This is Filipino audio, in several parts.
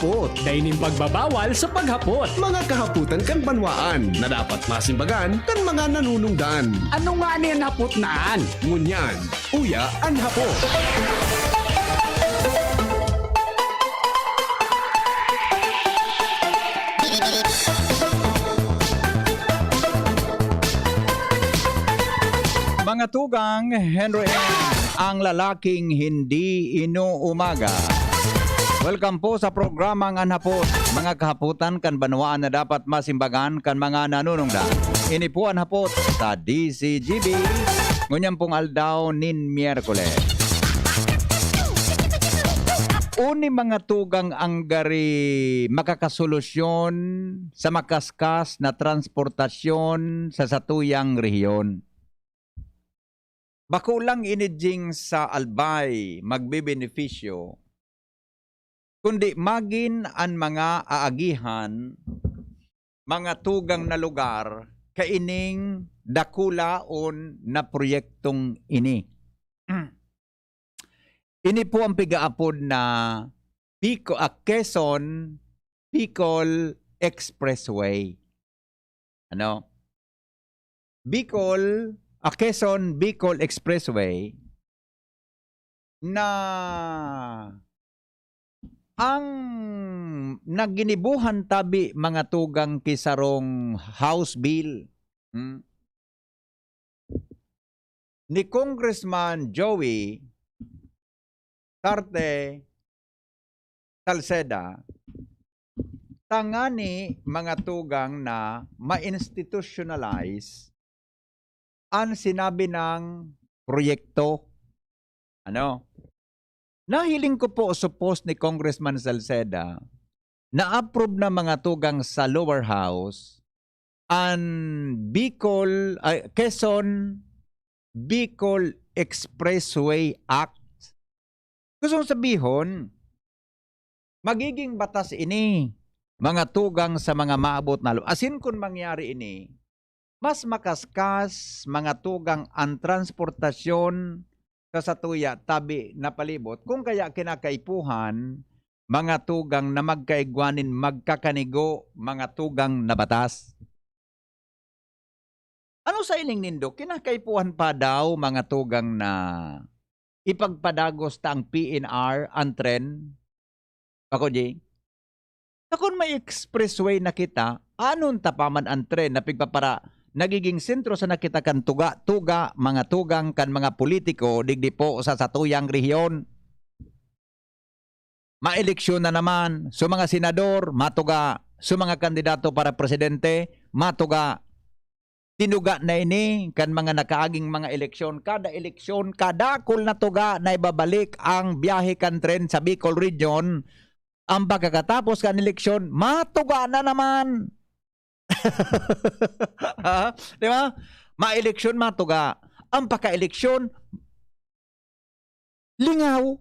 hapot. Dainin pagbabawal sa paghapot. Mga kahaputan kan banwaan na dapat masimbagan kan mga nanunungdan. Ano nga niyan hapot naan? Ngunyan, uya ang hapot. Mga tugang, Henry ang lalaking hindi inuumaga. Welcome po sa programang Anhapot. Mga kahaputan kan banwaan na dapat masimbagan kan mga nanunungdan. Ini po Anhapot sa DZGB. Ngunyan pong aldaw nin Miyerkules. Uni mga tugang ang gari makakasolusyon sa makaskas na transportasyon sa satuyang rehiyon. Bako lang inidjing sa albay magbebenepisyo, kundi magin ang mga aagihan, mga tugang na lugar, kaining dakulaon na proyektong ini. Ini po ang pigaapod na Quezon Bicol Expressway. Ano? Quezon Bicol Expressway na ang naginibuhan tabi mga tugang kisarong House Bill ni Congressman Joey Carte Salceda, tangani mga tugang na ma-institutionalize ang sinabi ng proyekto. Ano? Nahiling ko po sa post ni Congressman Salceda na approve na mga tugang sa lower house ang Quezon Bicol Expressway Act. Gusto kong sabihon, magiging batas ini mga tugang sa mga maabot na asin kung mangyari ini, mas makaskas mga tugang ang transportasyon sa satuya tabi na palibot. Kung kaya kinakaipuhan, mga tugang na magkaigwanin magkakanigo, mga tugang na batas. Ano sa ining nindo? Kinakaipuhan pa daw mga tugang na ipagpadagos ta ang PNR, ang tren. Ako, Jay. Kung may expressway na kita, anong tapaman ang tren na pigpapara nagiging sentro sa nakita kan tuga, mga tugang kan mga politiko, digdi po sa satuyang rehiyon. Maeleksyon na naman, so mga senador, matuga, so mga kandidato para presidente, matuga. Tinuga na ini kan mga nakaaging mga eleksyon, kada kul na tuga na ibabalik ang biyahe kan tren sa Bicol Region. Ang pagkakatapos kan eleksyon, matuga na naman. Di ba? Ma-eleksyon, matuga. Ang pagka-eleksyon, lingaw.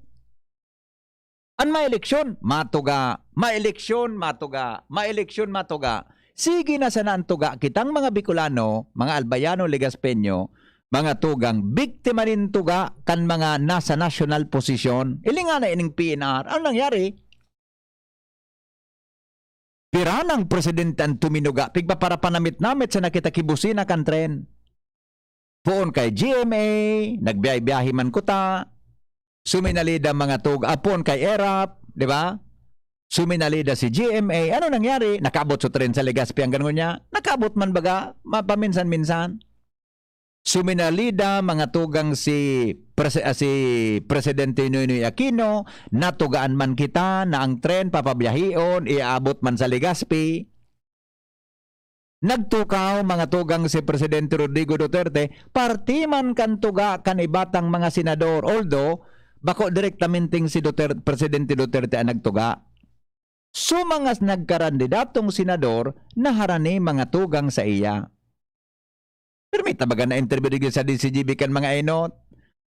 Ang ma-eleksyon, matuga. Ma-eleksyon, matuga. Ma-eleksyon, matuga. Sige na sana ang tuga. Kitang mga Bicolano, mga Albayano, Legaspeño, mga tugang, biktima rin tuga kan mga nasa national posisyon. Ilinga na ining PNR. Ano nangyari? Piranang presidente ang tuminuga, pigpa para panamit-namit sa nakita kibusina kan tren. Poon kay GMA, nagbiyay-biyahi man kuta, suminalida mga tuga, poon kay ERAP, di ba? Suminalida si GMA, ano nangyari? Nakabot sa tren sa Legazpi ang ganun niya? Nakabot man baga, mapaminsan-minsan. Suminalida mga tugang si Presidente Noynoy Aquino, natugaan man kita na ang tren papabiyahion, iaabot man sa Legazpi. Nagtukaw mga tugang si Presidente Rodrigo Duterte, parti man kan tuga kan ibatang mga senador, although bako direktamenting si Presidente Duterte ang nagtuga. So mga nagkarandidatong senador na harani mga tugang sa iya. Permita baga na interview digil sa DZGB kan mga enot,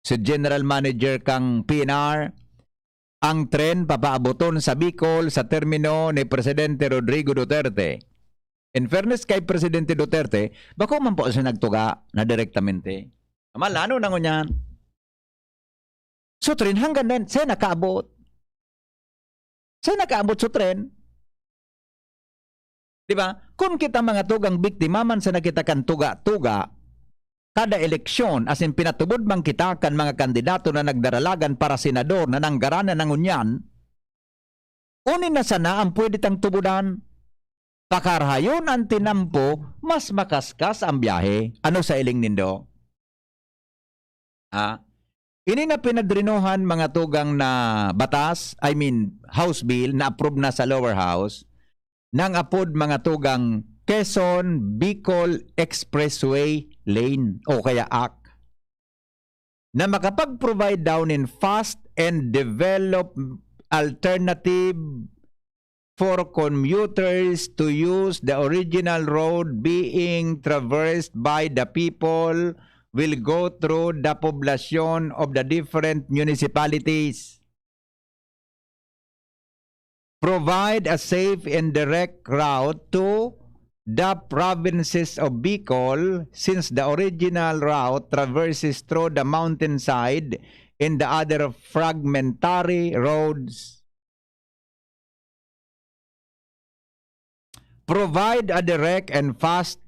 si General Manager kang PNR, ang tren papaaboton sa Bicol sa termino ni Presidente Rodrigo Duterte. In fairness kay Presidente Duterte, bako man po siya nagtuga na direktamente. Malano na ngunyan. So, 3 hanggang 9, siya nakaabot. Sa nakaabot sa tren. Di ba? Kung kita mga tugang biktima man sa nakita kan tuga-tuga, kada eleksyon, as in pinatubod man kita kan mga kandidato na nagdaralagan para senador na nanggaranan ng unyan, unin na sana ang pwede tang tubudan. Pakarhayon ang tinampo, mas makaskas ang biyahe. Ano sa iling nindo? Ini na pinadrinohan mga tugang na batas, House Bill na approve na sa lower house, ng apod mga tugang Quezon Bicol Expressway Lane o kaya AC, na makapag-provide down in fast and develop alternative for commuters to use the original road being traversed by the people will go through the population of the different municipalities. Provide a safe and direct route to the provinces of Bicol since the original route traverses through the mountainside and the other fragmentary roads. Provide a direct and fast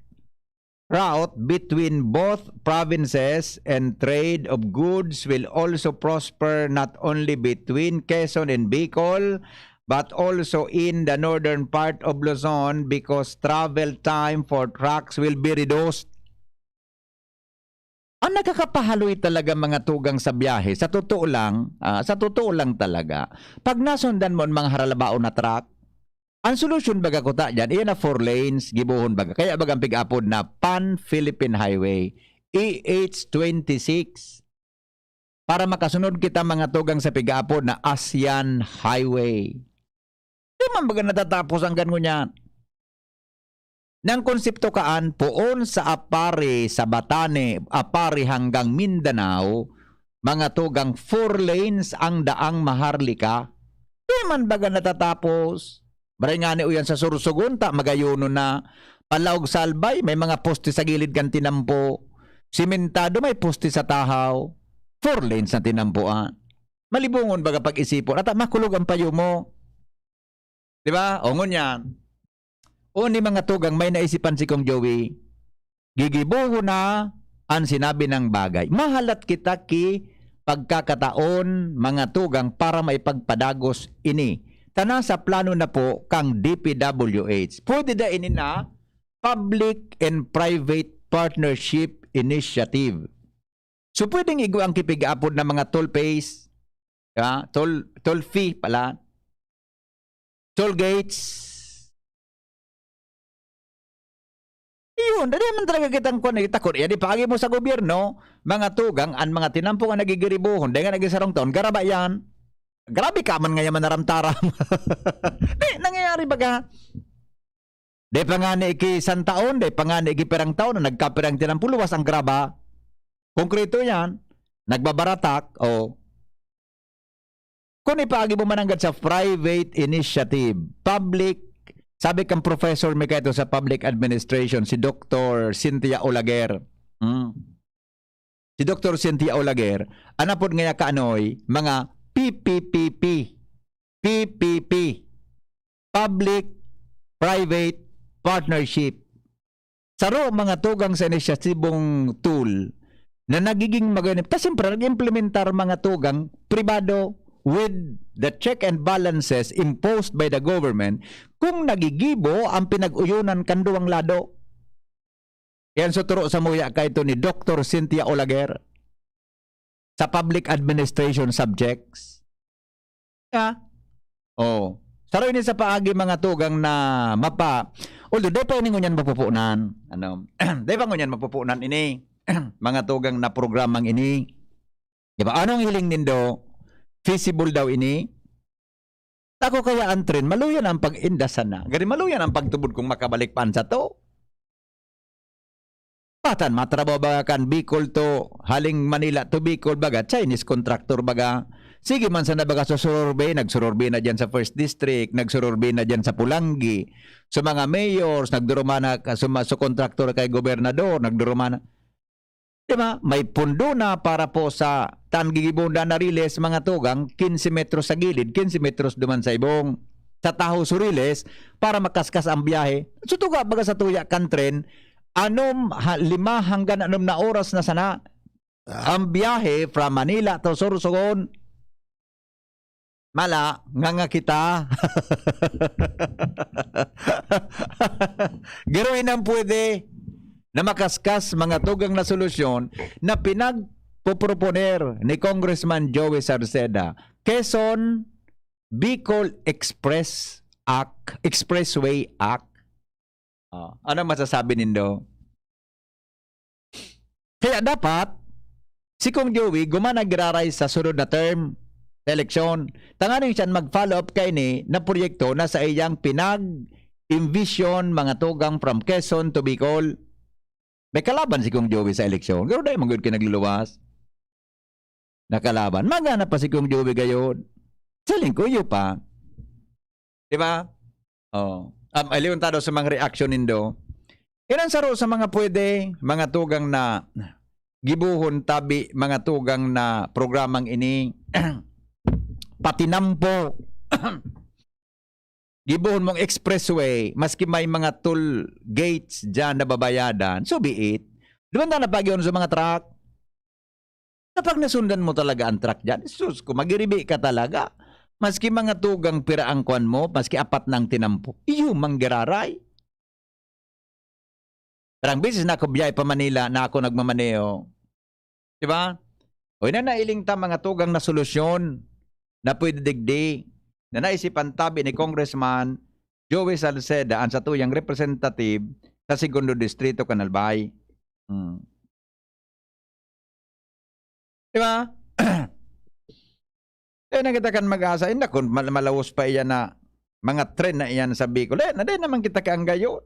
route between both provinces, and trade of goods will also prosper not only between Quezon and Bicol but also in the northern part of Luzon because travel time for trucks will be reduced. Ang nakakapahaloy talaga mga tugang sa biyahe, sa totoo lang talaga, pag nasundan mo ang mga haralabaon na truck, ang solusyon baga ko ta dyan, iyan na 4 lanes, gibuhon baga. Kaya bagang pig-apod na Pan-Philippine Highway, EH26. Para makasunod kita mga tugang sa pig-apod na ASEAN Highway. Di man baga natatapos ang ganun yan. Nang konsepto kaan, poon sa Apare, sa Batane, Apare hanggang Mindanao, mga tugang 4 lanes ang daang Maharlika. Di man baga natatapos. Maray nga ni uyan sa Sursugun, magayuno na. Palaog sa Albay, may mga poste sa gilid kan tinampo. Simentado, may poste sa Tahaw. 4 lanes na tinampuan. Malibungon baga pag-isipon. At makulog ang payo mo. Diba? O ngunyan. O ni mga tugang, may naisipan si Kong Joey. Gigibuho na ang sinabi ng bagay. Mahalat kita ki pagkakataon mga tugang para maipagpadagos ini. Tana sa plano na po kang DPWH. Pwede da ini na Public and Private Partnership Initiative. So pwedeng igo ang kipig-apod na mga toll pays, toll fee pala, toll gates. Yun, dali man talaga kitang takot. Yan, ipagi mo sa gobyerno, mga tugang, ang mga tinampong ang nagigiribuhon, dahil nga nagisarong taon, garaba yan. Grabe ka man ngayon manaramtaram. Nangyayari baga. De pa nga ni iki santaon, de pa nga ni iki perang taon na nagkapirang tinampuluwas ang graba. Konkreto yan. Nagbabaratak. Kung ipaagi mo mananggad sa private initiative, public, sabi kang professor may kaito sa public administration, si Dr. Cynthia Olaguer. Si Dr. Cynthia Olaguer, anapod nga kaanoy, mga PPP, Public-Private Partnership. Saro mga tugang sa inisyatibong tool na nagiging maganip. Tapos siyempre, nag-implementar mga tugang pribado with the check and balances imposed by the government kung nagigibo ang pinag-uyunan kanduang lado. Yan so turo sa muya ka ito ni Dr. Cynthia Olaguer sa public administration subjects. Saro ini sa paagi mga tugang na mapa. Although, day pa ini ngunyan mapupunan. Day pa ngunyan mapupunan ini. Mga tugang na programang ini. Diba? Anong hiling nindo? Feasible daw ini? Ako kaya ang trend, maluyan ang pag-indasan na. Gani maluyan ang pagtubod kung makabalik pan sa to. Patan, matrabaho baga kan Bicol to, haling Manila to Bicol baga, Chinese contractor baga. Sige man sana baga sa Sururbe, nagsururbe na dyan sa First District, nagsururbe na dyan sa Pulangi. So mga mayors, nagdurumana, so contractor kay gobernador, nagdurumana. Diba? May pundo na para po sa Tangigibunda na riles mga tugang 15 metros sa gilid, 15 metros duman sa ibong sa Tahoe Suriles para makaskas ang biyahe. So tuga baga sa tuya kan tren, 5 hanggang 6 na oras na sana ang biyahe from Manila to Sorsogon. Mala, nga kita. Giroin ang pwede na makaskas mga tugang na solusyon na pinagpoproponer ni Congressman Joey Sarceda. Quezon Bicol Expressway Act. Ano masasabi nindo? Kaya dapat si Kong Joey gumanagiraray sa sunod na term sa eleksyon. Tanganin siya mag-follow up kay ni na proyekto na sa iyang pinag-envision mga tugang from Quezon to Bicol. May kalaban si Kong Joey sa eleksyon. Pero dahil manggod kinagluwas. Nakalaban. Magana pa si Kong Joey gayon. Saling ko yun pa. Diba? Oh. Aliyon tado sa mga reaction nindo. Ilan saro sa mga pwede, mga tugang na gibuhon tabi, mga tugang na programang ini patinampo. Gibuhon mong expressway, maski may mga toll gates dyan na babayadan, so be it. Diba na napagyon sa mga truck? Kapag nasundan mo talaga ang truck dyan, sus, kung magiribi ka talaga, maski mga tugang piraang kwan mo, maski 4 ng tinampo, iyo manggiraray. Parang bisis na ako biyay pa Manila, na ako nagmamaneo. Diba? O na nailing ta mga tugang na solusyon na pwede digdi na naisipan tabi ni Congressman Joey Salceda ang sa tuyang representative sa Segundo Distrito, Canalbay. Diba? Nakita kan mag-asa, hindi kung malawos pa iyan na mga tren na iyan sa Bicol. Na din naman kita kaang gayon.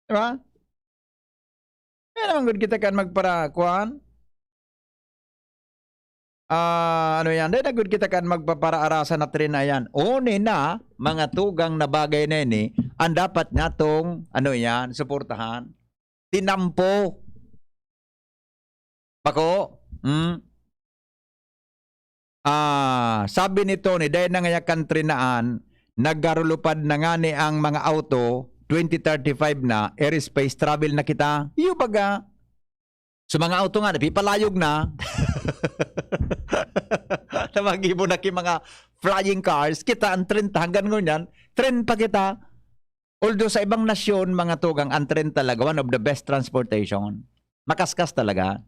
Diba? Naman good kita kan magparakuan. Ano yan? Dahil na good kita kan magpaparaarasan na tren na yan. Une na, mga tugang na bagay na ini, ang dapat natong, ano yan, suportahan. Tinampo. Bako? Sabi ni Tony, dahil na nga country naan, naggarulupad na nga ni ang mga auto, 2035 na, airspace travel na kita. Iyo baga. So mga auto nga, napipalayog na. Tawagi mo na mga flying cars, kita ang 30 hanggang ngunyan, trend pa kita. Although sa ibang nasyon, mga tugang, ang trend talaga, one of the best transportation. Makaskas talaga.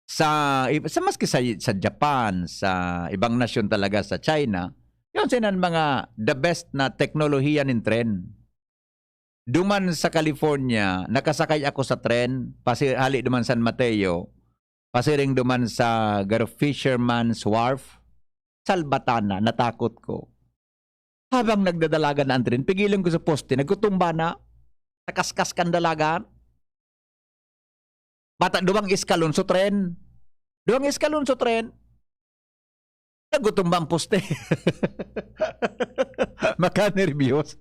Sa maski sa Japan, sa ibang nasyon talaga, sa China, yun sinan mga the best na teknolohiya ng tren. Duman sa California, nakasakay ako sa tren, hali duman San Mateo, pasiring duman sa Fisherman's Wharf, Salbatana, natakot ko. Habang nagdadalagan na ang tren, pigilan ko sa poste, nagkutumba na, nakaskas kan dalagan. Bata, duwang iskalon sa tren. Duwang iskalon sa tren. Nagkutumba ang poste. Makanervyos.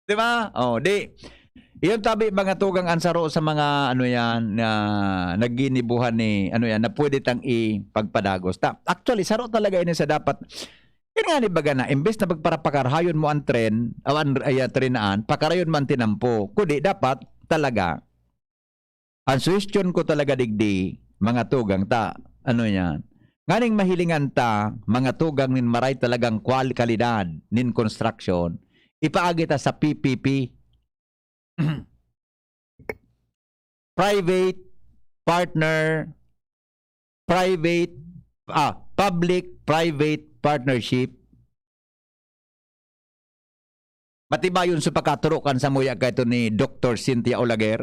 Diba? Oh, di. Iyon tabi mga tugang ansaro sa mga ano yan na naginibuhan ni ano yan na pwede tang ipagpadagos. Actually, saro talaga ini sa dapat. Yan nga ni baga na imbes na pagparapakarhayon mo ang tren, trenaan, pakarayon man tinampo. Kundi dapat talaga ang suggestion ko talaga digdi mga tugang ta ano yan. Nganing mahilingan ta mga tugang nin maray talagang kalidad nin construction. Ipaagi ta sa PPP. Public-private partnership. Matibayon sa pagkaturukan sa muya kahit ni Dr. Cynthia Olaguer.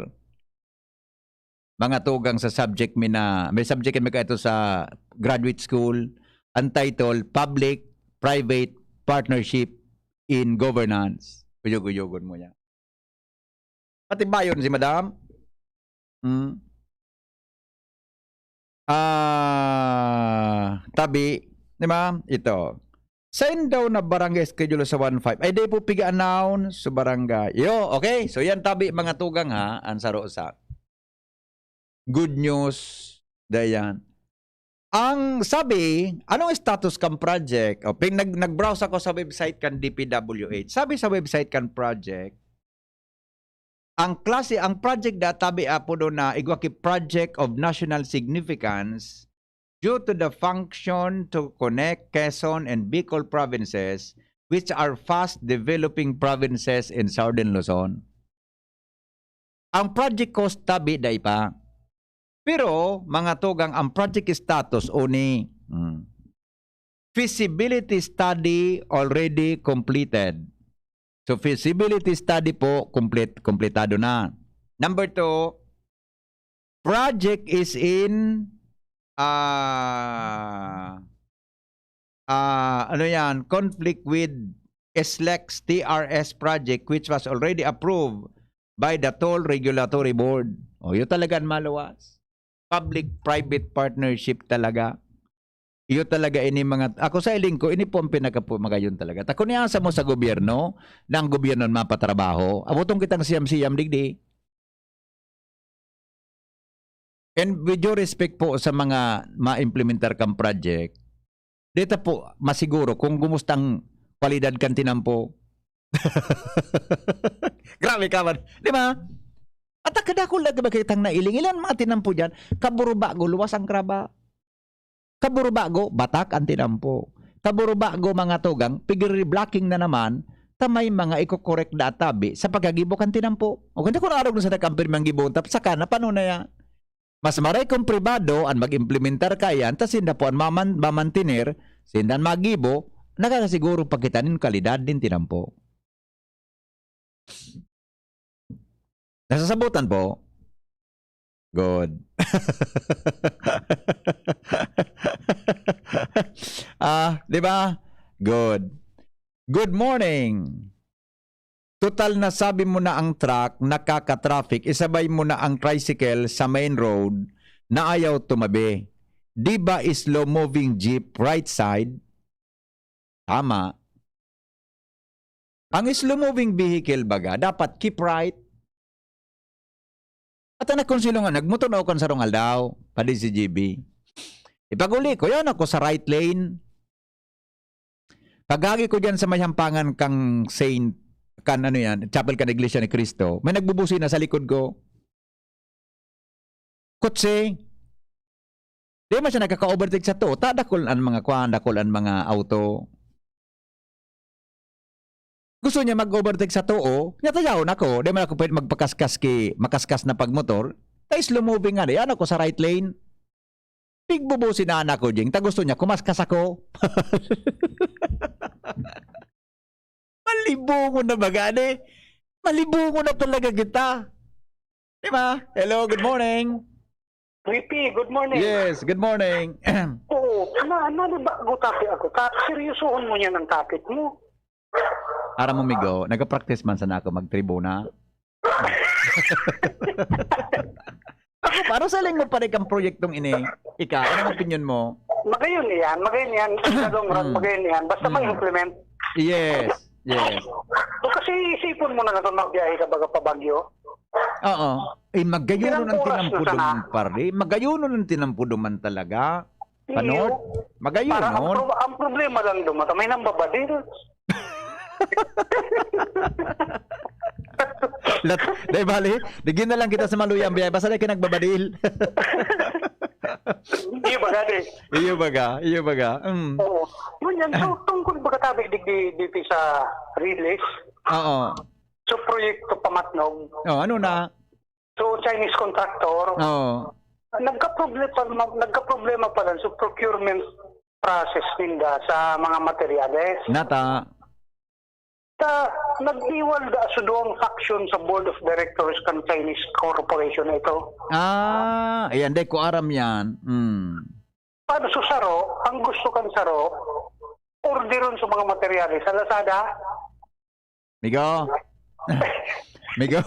Mga tugang sa subject may subject mi kahit sa graduate school, untitled Public-Private Partnership in Governance. Uyog-uyogon mo yan. Matibayon si Madam. Tabi, di ba? Ito. Send daw na barangay schedule sa 1.5. Ay, di po piga-announce sa barangay. Yo, okay. So, yan tabi mga tugang ha. Ansaro sa. Good news. Dayan. Ang sabi, anong status kan project? O, nag-browse ako sa website kan DPWH. Sabi sa website kan project, ang project databi apo do na igwaki project of national significance due to the function to connect Quezon and Bicol provinces, which are fast developing provinces in Southern Luzon. Ang project cost tabi day pa. Pero mga tugang ang project status uni feasibility study already completed. So feasibility study po kompletado na. Number 2, project is in conflict with SLEX TRS project which was already approved by the Toll Regulatory Board. O yun talagang maluwas. Public-private partnership talaga. Iyo talaga ini mga ako sa iling ko ini po ang pinakapumagayon talaga. Tako niya sa mo sa gobyerno, ng gobyerno mapatrabaho. Abutong kitang siyam-siyam digdi. And with due respect po sa mga ma-implementar kang project, dito po masiguro kung gumustang kwalidad kan tinampo. Grabe ka man. Di ba? At akadakol lang ba kitang nailing. Ilan mga tinampo dyan? Kaburubago, luwas ang kraba. Kaburubago, batak ang tinampo. Kaburubago mga tugang, pigiri-blocking na naman, tamay mga iko-correct databi sa pagkagibok ang tinampo. O kung arog na sa nakampir mang gibon, tapos saka na, paano na yan? Mas maray kong pribado ang mag-implementar kayan, tas hindi po ang mamantinir, sindan magibo, nakakasiguro pagkitanin kalidad din tinampo. Nasasabutan po? Good. Di ba? Good. Good morning. Total na sabi mo na ang truck, nakaka-traffic, isabay mo na ang tricycle sa main road na ayaw tumabi. Di ba slow moving jeep right side? Tama. Ang slow moving vehicle baga, dapat keep right. At anak kong silo nga, nagmutunaw kan sa rongal daw, pa DZGB. Ipaguli ko, yan ako sa right lane. Pagagi ko dyan sa may hampangan kang Saint, kan ano yan, Chapel kan Iglesia ni Cristo, may nagbubusi na sa likod ko. Kutse. Di man siya nagkaka-overtake sa to. Tadakol ang mga kwan, dakol ang mga auto. Gusto niya mag-overtake sa too, nyatayaw na ko. Di man ako pwede makaskas na pagmotor. Tay slow moving nga. Yan ako sa right lane. Pigbubusin na anak ko, Jing. Ta gusto niya, kumaskas ako. Malibungo na ba gani? Malibungo na talaga kita. Di ba? Hello, good morning. VP, good morning. Yes, good morning. Oo, ano ba gutapi ako? Seryosoon mo niya ng topic mo. Ara mo migo, nagapractice man sana ako mag-tribuna. Ako, para sa lang mo pa rin kang proyektong ini. Ika, anong opinion mo? Magayon yan. Sa long run, magayon yan. Basta mag-implement. Yes, yes. So, kasi isipon mo na ito magbiyahe ka baga pa Bagyo. Oo. Magayuno ng Ilang oras na tinampudo sana? man pare. Magayuno ng tinampudo man talaga. Panod? Para Magayuno. ang problema lang dumata, may nambabadil. Dahil bali, digin na lang kita sa maluyang biyay. Basta na kinagbabadil. Hindi ba gani? Iyo baga. Oo. Yun yan. So, tungkol baga tabi dito sa release. Oo. So, proyekto pamatnog. Oh, ano na? So, Chinese contractor. Oo. Nagka-problema pa lang sa procurement process nila sa mga materyales. Nata. Nag-iwal da sa doong faction sa board of directors kan Chinese corporation na ito. Ayan, de ko aram yan. Paano sa Saro, ang gusto kan Saro, orderon sa mga materyales sa Lazada. Migo. Migo.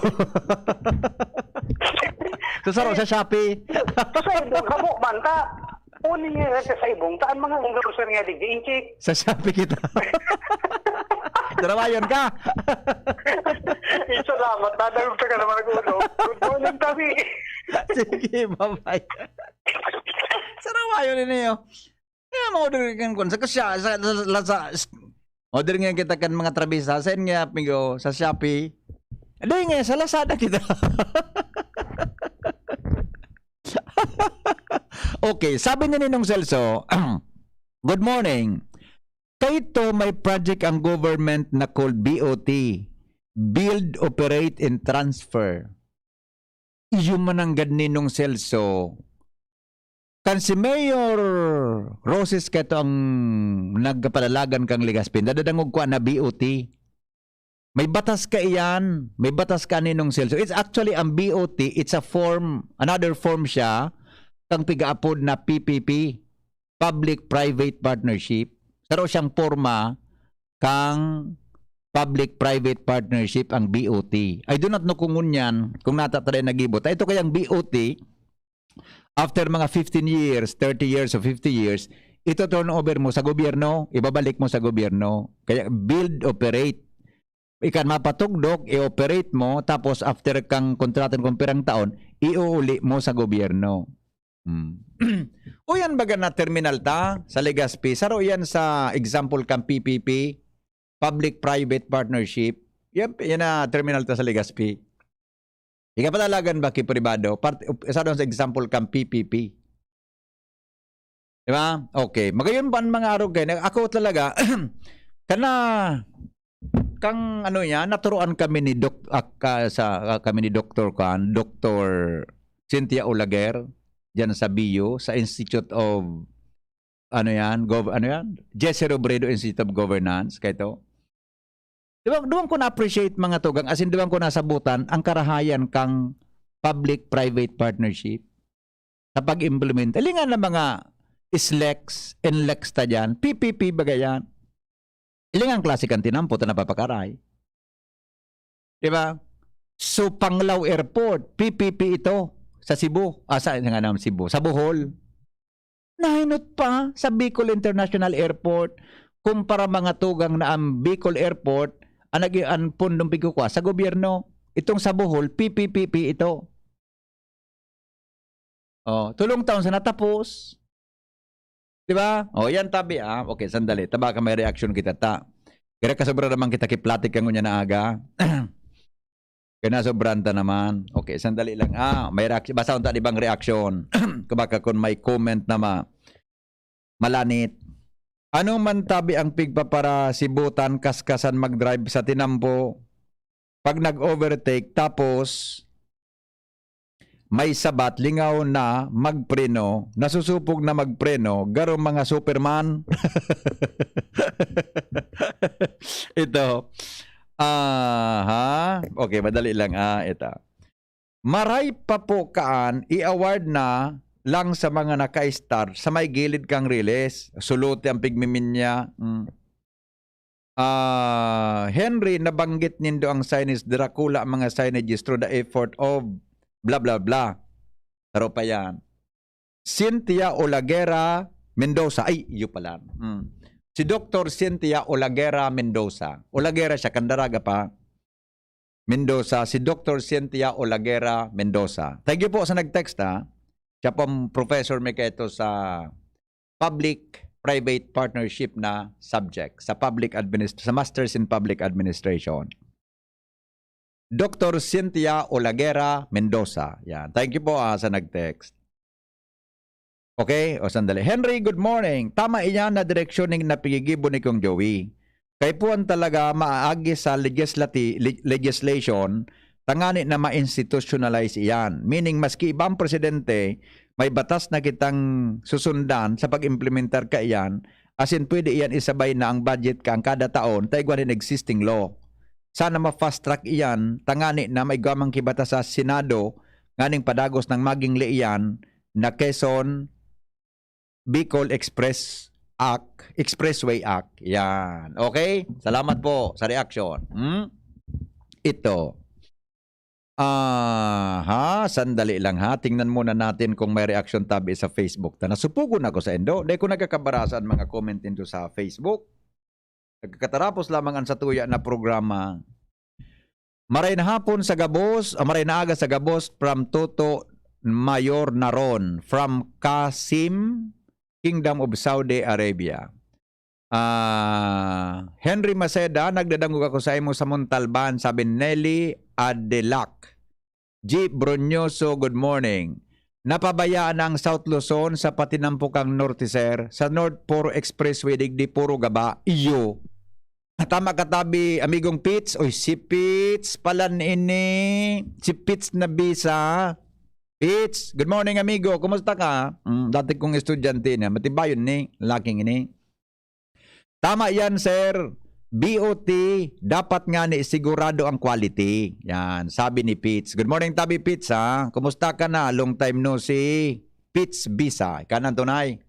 Susaro sa Shopee. Sa ibong kamo man ta. Uli niya sa ibong taan mga endorser nga di inchik. Sa Shopee kita. Tarawayon ka. Salamat. Dadalog ka naman nag-ulo. Good morning, Tabi. Sige, bye-bye. Sarawayo rin niyo. Kaya ma-order kan kun sa order nga kita kan mga trabisa sa nga pingo sa Shopee. Adi nga sa Lazada kita. Okay, sabi ni Ninong Celso, good morning. Kayto may project ang government na called BOT. Build, Operate, and Transfer. Yung mananggad Ninong Celso, kan si Mayor Roses kato ang nagpalalagan kang Ligaspin, dadadangog ko na BOT. May batas ka iyan, may batas ka Ninong Celso. It's actually ang BOT, it's a form, another form siya, kang pigaapod na PPP, Public-Private Partnership. Pero siyang forma kang Public-Private Partnership ang BOT. I do not know kung ngunyan, kung natatry nagibot. Ito kayang BOT, after mga 15 years, 30 years o 50 years, ito turn over mo sa gobyerno, ibabalik mo sa gobyerno. Kaya build, operate. Ikan mapatugdok, i-operate mo, tapos after kang kontratan kung pirang taon, iuuli mo sa gobyerno. O yan baga na terminal ta sa Legazpi. Saro yan sa example kang PPP, Public-Private Partnership. Yan na terminal ta sa Legazpi. Ikapatalagan ba ki pribado? Sa doon sa example kang PPP. Diba? Okay. Magayon pa ang mga araw kayo. Ako talaga, kana kang ano yan, naturuan kami ni kami ni Dr. Cynthia Olaguer diyan sa BU, sa Institute of Jesse Robredo Institute of Governance kayto. Duwang ko na-appreciate mga tugang, as in duwang ko nasabutan ang karahayan kang public-private partnership sa pag-implement. Alingan na mga SLEX, NLEX ta dyan, PPP bagayan. Ilingang klase kang tinampo ta napapakaray. Diba? So, Panglao Airport, PPP ito sa Cebu. Saan nga naman Cebu? Sa Bohol. Nahinot pa sa Bicol International Airport kumpara mga tugang na ang Bicol Airport ang pundong pigkukwa sa gobyerno. Itong sa Bohol, PPP ito. Tulong taon sa natapos. Diba? Yan tabi Okay, sandali. Taba ka may reaction kita ta. Kaya kasobra naman kita kiplatik kang unya na aga. Kaya sobranta naman. Okay, sandali lang. May reaction. Basta unta ibang reaction. Kabaka kung may comment na malanit. Ano man tabi ang pigpa para sibutan kaskasan mag-drive sa tinampo pag nag-overtake tapos may sabat lingaw na magpreno, nasusupog na magpreno, garo mga Superman. Ito. Okay, madali lang. Ito. Maray pa po kaan, i-award na lang sa mga naka-star sa may gilid kang release. Suluti ang pigmimin niya. Henry, nabanggit nindo ang signage, Dracula ang mga signages through the effort of blah blah blah. Taro pa yan. Cynthia Olaguera Mendoza. Ay, iyo pala. Si Dr. Cynthia Olaguera Mendoza. Olaguera siya, Kandaraga pa. Mendoza. Si Dr. Cynthia Olaguera Mendoza. Thank you po sa nag-text Siya pong professor may kaito sa public-private partnership na subject. Sa Masters in Public Administration. Dr. Cynthia Olaguera Mendoza. Yan. Thank you po sa nag-text. Okay? Sandali. Henry, good morning. Tama iyan na direksyon ng napigigibo ni Kong Joey. Kay puan talaga maaagi sa legislation, tangani na ma-institutionalize iyan. Meaning, maski ibang presidente, may batas na kitang susundan sa pag-implementar ka iyan, as in pwede iyan isabay na ang budget ka ang kada taon, taigwan in existing law. Sana ma-fast track iyan, tangani na may gamang kibata sa Senado, nganing padagos ng maging liiyan na Quezon Bicol Expressway Act. Yan. Okay? Salamat po sa reaction. Ito. Sandali lang Tingnan muna natin kung may reaction tabi sa Facebook. Nasupugon ako sa endo. Dahil ko nagkakabarasan mga comment into sa Facebook. Nagkatarapos lamang ang satuya na programa. Maray na hapon sa Gabos, maray na aga sa Gabos from Toto Mayor Naron from Qasim, Kingdom of Saudi Arabia. Henry Maceda, nagdadangog ako sa imo sa Montalban, sabi Nelly Adelac. G. Bronyoso, good morning. Napabayaan ang South Luzon sa patinampukang Norte, sir. Sa North Poro Expressway, digdi puro gaba. Iyo. Tama katabi, amigong Pitts. Oy, si Pitts pala ini. Si Pitts na bisa. Pitts, good morning amigo. Kumusta ka? Dati kong estudyante na. Matibayon ni. Laking ini. Tama yan, sir. BOT, dapat nga ni sigurado ang quality. Yan, sabi ni Pitts. Good morning, Tabi Pitts, ha? Kumusta ka na? Long time no see. Pitts Bisa. Kanan tunay.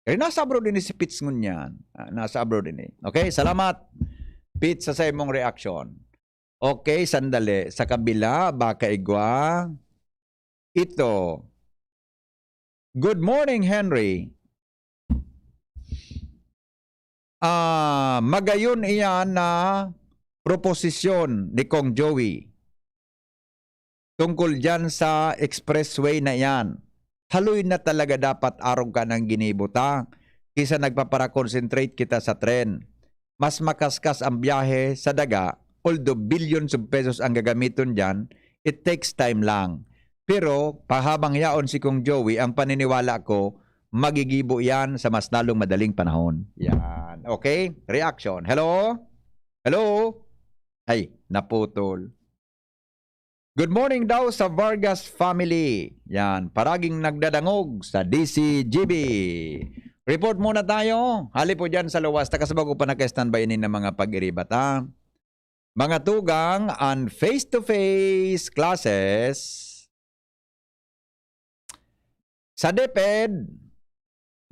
Kaya nasa abroad din si Pitts ngun yan. Nasa abroad din. Okay, salamat. Pitts, sa imong reaction. Okay, sandali. Sa kabila, baka igwa. Ito. Good morning, Henry. Magayon iyan na proposisyon ni Kong Joey tungkol dyan sa expressway na yan. Haloy na talaga dapat araw ka ng ginibuta kisa nagpapara-concentrate kita sa tren. Mas makaskas ang biyahe sa daga, although billions of pesos ang gagamiton dyan, it takes time lang. Pero pahabang yaon si Kong Joey, ang paniniwala ko, magigibo yan sa mas lalong madaling panahon. Yan. Okay? Reaction. Hello? Hello? Ay, naputol. Good morning daw sa Vargas family. Yan. Paraging nagdadangog sa DZGB. Report muna tayo. Hali po dyan sa luwas. Takasabag ko pa naka-standby ng mga pag-iribat, ha? Mga tugang on face-to-face classes sa DepEd,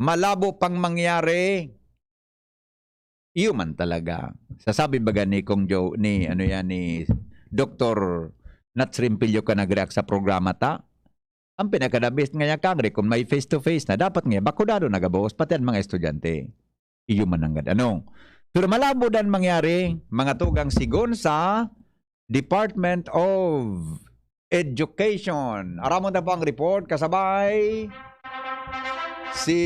malabo pang mangyari. Iyo man talaga. Sasabi ba ni Kong Joe, ni Dr. Natsrimpilyo ka nag-react sa programa ta? Ang pinakadabis nga niya kagre, kung may face-to-face na, dapat nga, bakudado nagabawas, pati ang mga estudyante. Iyo man ang anong. Pero malabo dan mangyari, mga tugang sigon sa Department of Education. Aramon na po ang report, kasabay si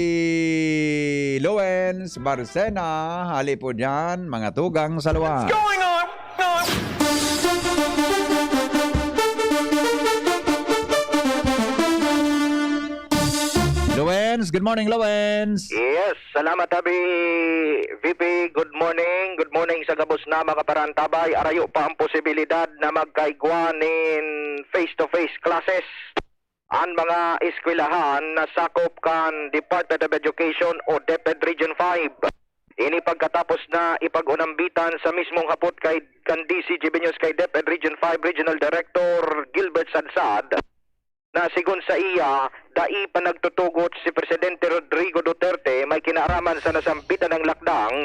Lowens Barcena. Hali po dyan, mga tugang sa luwa. What's going on? Lowens, good morning, Lowens. Yes, salamat tabi VP. Good morning. Good morning sa gabos na mga kaparantabay. Arayo pa ang posibilidad na magkaigwa in face-to-face classes ang mga eskwelahan na sakop kan Department of Education o DepEd Region 5. Ini pagkatapos na ipag-unambitan sa mismong hapot kay kan DZGB News kay DepEd Region 5 Regional Director Gilbert Sadsad na sigon sa iya, dai pa nagtutugot si Presidente Rodrigo Duterte may kinaaraman sa nasampitan ng lakdang,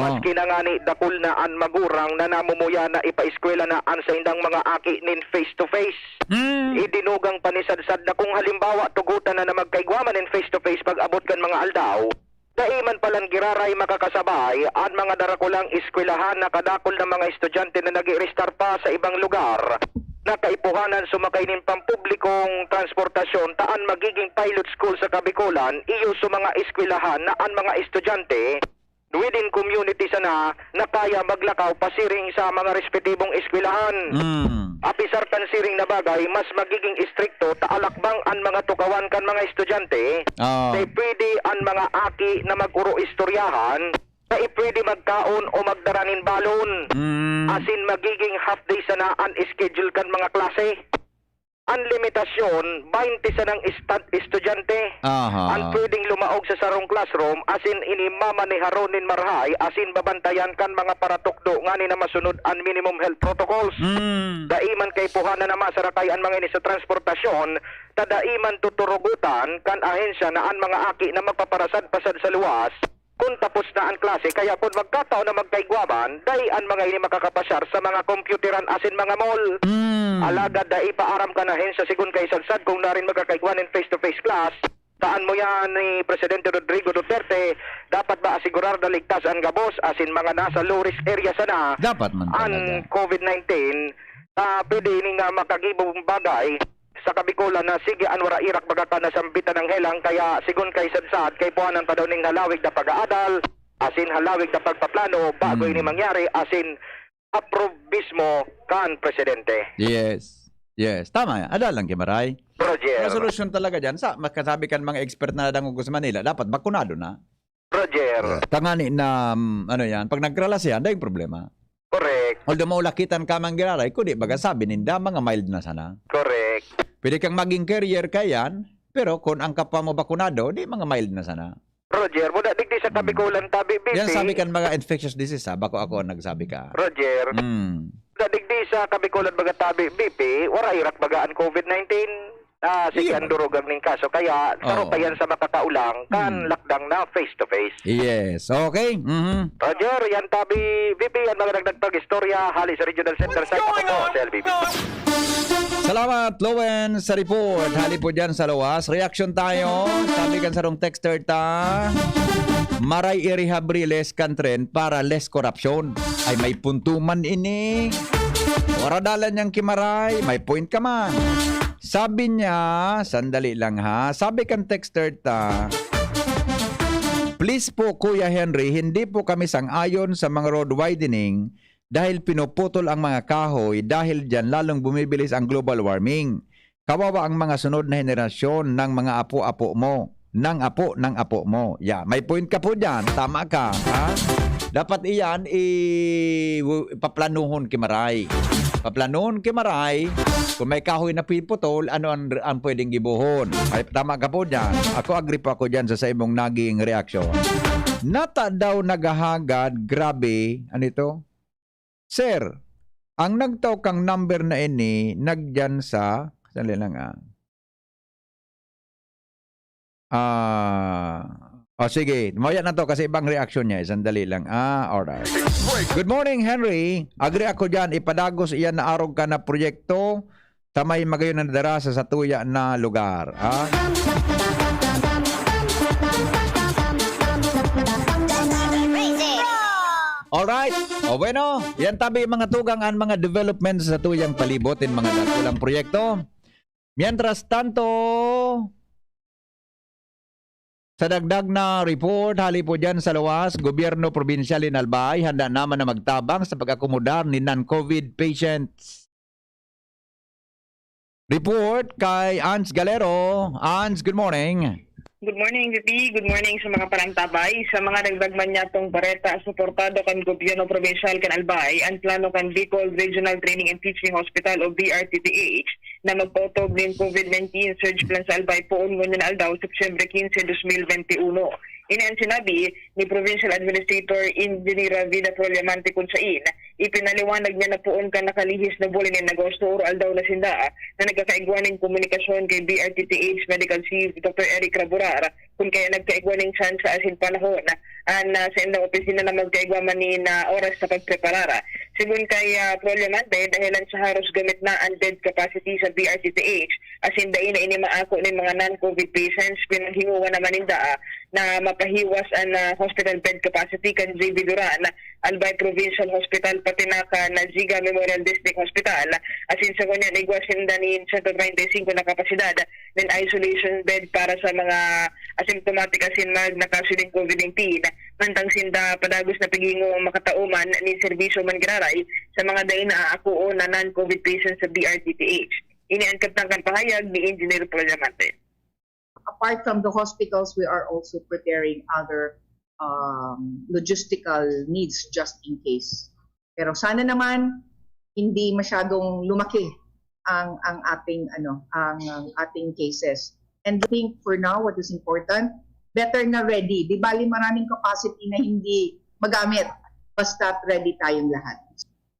mas kinangani dakul na an magurang na namumuya na ipaeskwela na an sa indang mga aki nin face-to-face. Idinugang panisadsad na kung halimbawa tugutan na magkaigwaman in face-to-face pag abot kan mga aldaw, daiman palang giraray makakasabay ang mga darakulang eskwelahan na kadakol ng mga estudyante na nag-i-restart pa sa ibang lugar na kaipuhanan sumakay nin pampublikong transportasyon taan magiging pilot school sa Kabikulan iyo sa mga eskwelahan na ang mga estudyante within community sana na kaya maglakaw pasiring sa mga respetibong eskwelahan. Apisar kan siring na bagay, mas magiging istrikto taalakbang ang mga tukawan kan mga estudyante na pwede ang mga aki na mag-uro istoryahan na pwede magkaon o magdaranin balon. Asin magiging half day sana ang schedule kan mga klase. Ang limitasyon, 20 sa ng estudyante. Ang pwedeng lumaog sa sarong classroom, asin inimama ni Haronin Marhay, asin babantayan kan mga paratukdo nga ni na masunod ang minimum health protocols. Daiman kay puhana na masarakay ang mga ini sa transportasyon, tadaiman tuturugutan kan ahensya na ang mga aki na magpaparasad-pasad sa luwas, kung tapos na ang klase, kaya kung magkataon na magkaigwaban, dai ang mga ini makakapasyar sa mga computeran asin mga mall. Alagad dai paaram ka na hensya sigun kay sadsad kung narin magkakaigwan in face-to-face class. Taan mo yan ni Presidente Rodrigo Duterte, dapat ba asigurar na ligtas ang gabos asin mga nasa low-risk area sana dapat man ang COVID-19, pwede ini nga makagibong bagay sa Kabikulan na sige anwara irak bagata na sambitan ng helang kaya sigon kay sadsad kay puanan pa daw ning halawig na pag-aadal asin halawig na pagpaplano bago ini mangyari asin approve mismo kan presidente. Yes. Yes, tama. Ada lang Kimaray. Roger. Resolution talaga dyan. Makasabi kan mga expert na dangog sa Manila, dapat bakunado na. Roger. Tangani na, ano yan, pag nagkralas yan, dahil problema. Correct. Although maulakitan ka mang giraray, kundi baga sabi ninda, mga mild na sana. Correct. Pwede kang maging carrier ka yan, pero kung ang kapwa mo bakunado, di mga mild na sana. Roger, muna digdi sa Kabikulan tabi BP. Yan sabi kan mga infectious disease ha, bako ako ang nagsabi ka. Roger. Muna digdi sa Kabikulan baga tabi BP, wara irak bagaan COVID-19. Sige, Yeah. ang durugag ning kaso. Kaya, saro pa yan sa makakaulang, kan lakdang na face-to-face. Yes, okay. Roger, yan tabi BP, yan mga nagdagpag-istorya, hali sa Regional Center sa Hapot, sa LBB. Salamat, Lowen, sa report. Hali po dyan sa Lawas. Reaction tayo. Sabi kan sa rong texter ta. Maray i-rehabriles kan trend para less corruption. Ay may puntuman ini. Waradalan niyang Kimaray. May point ka man. Sabi niya, sandali lang ha. Sabi kan texter ta. Please po Kuya Henry, hindi po kami sang-ayon sa mga road widening dahil pinuputol ang mga kahoy dahil dyan lalong bumibilis ang global warming. Kawawa ang mga sunod na henerasyon ng mga apo-apo mo. Ng apo mo. Yeah, may point ka po dyan. Tama ka. Ha? Dapat iyan ipaplanuhon Kimaray. Paplanuhon Kimaray. Kung may kahoy na pinuputol, ano ang pwedeng gibuhon. Ay, tama ka po dyan. Ako agree pa ako dyan sa imong naging reaksyon. Nata daw nagahagad. Grabe. Ano ito? Sir, ang nagtaw kang number na ini, nagdyan sa, sali lang sige, maya na to kasi ibang reaction niya. Sandali lang. Alright. Good morning, Henry. Agree ako dyan, ipadagos iyan na arog ka na proyekto sa may magayon na dara sa satuya na lugar. Alright. O bueno, yan tabi mga tugang ang mga developments sa tuyang palibotin mga dakulang proyekto. Mientras tanto, sa dagdag na report, hali po dyan sa Lawas, Gobyerno Probinsyal in Albay, handa naman na magtabang sa pag-akomodar ni non-COVID patients. Report kay Ans Galero. Ans, good morning. Good morning, VP. Good morning sa mga parantabay. Sa mga nagdagman niya tong bareta, suportado kan Gobyerno Provincial kan Albay, ang plano kan Bicol Regional Training and Teaching Hospital o BRTTH na magpautob ng COVID-19 surge plan sa Albay poon ngunyan na aldaw September 15, 2021. Ini ang sinabi ni Provincial Administrator Engineer Vida Proliamante Kunsain, ipinaliwanag niya na poon ka nakalihis na bulin ng Agosto or aldaw na sinda na nagkakaigwan ng komunikasyon kay BRTTH Medical Chief Dr. Eric Raburar kung kaya nagkaigwan ng chance sa asin panahon na sa indang opisina na magkaigwaman ni na oras sa pagpreparara. Sigun kay Proliamante, dahilan sa haros gamit na ang bed capacity sa BRTTH, asin dain na ini maako ng mga non-COVID patients, pinanghinguwa naman ninda na mapahiwas ang hospital bed capacity kan JB Duran, Albay Provincial Hospital, pati na ka Naziga Memorial District Hospital, asin sa kunyan igwasin da ni 135 na kapasidad ng isolation bed para sa mga asymptomatic asin nagnakasuling COVID-19. Mantang sinda padagos na pigingo makatauman ni serbisyo man giraray sa mga dain na ako na non-COVID patients sa BRTTH. Ini ang katangkan pahayag ni Engineer Proliamante. Apart from the hospitals, we are also preparing other logistical needs just in case. Pero sana naman hindi masyadong lumaki ang ating ang ating cases. And I think for now what is important, better na ready. Di bali maraming capacity na hindi magamit basta ready tayong lahat.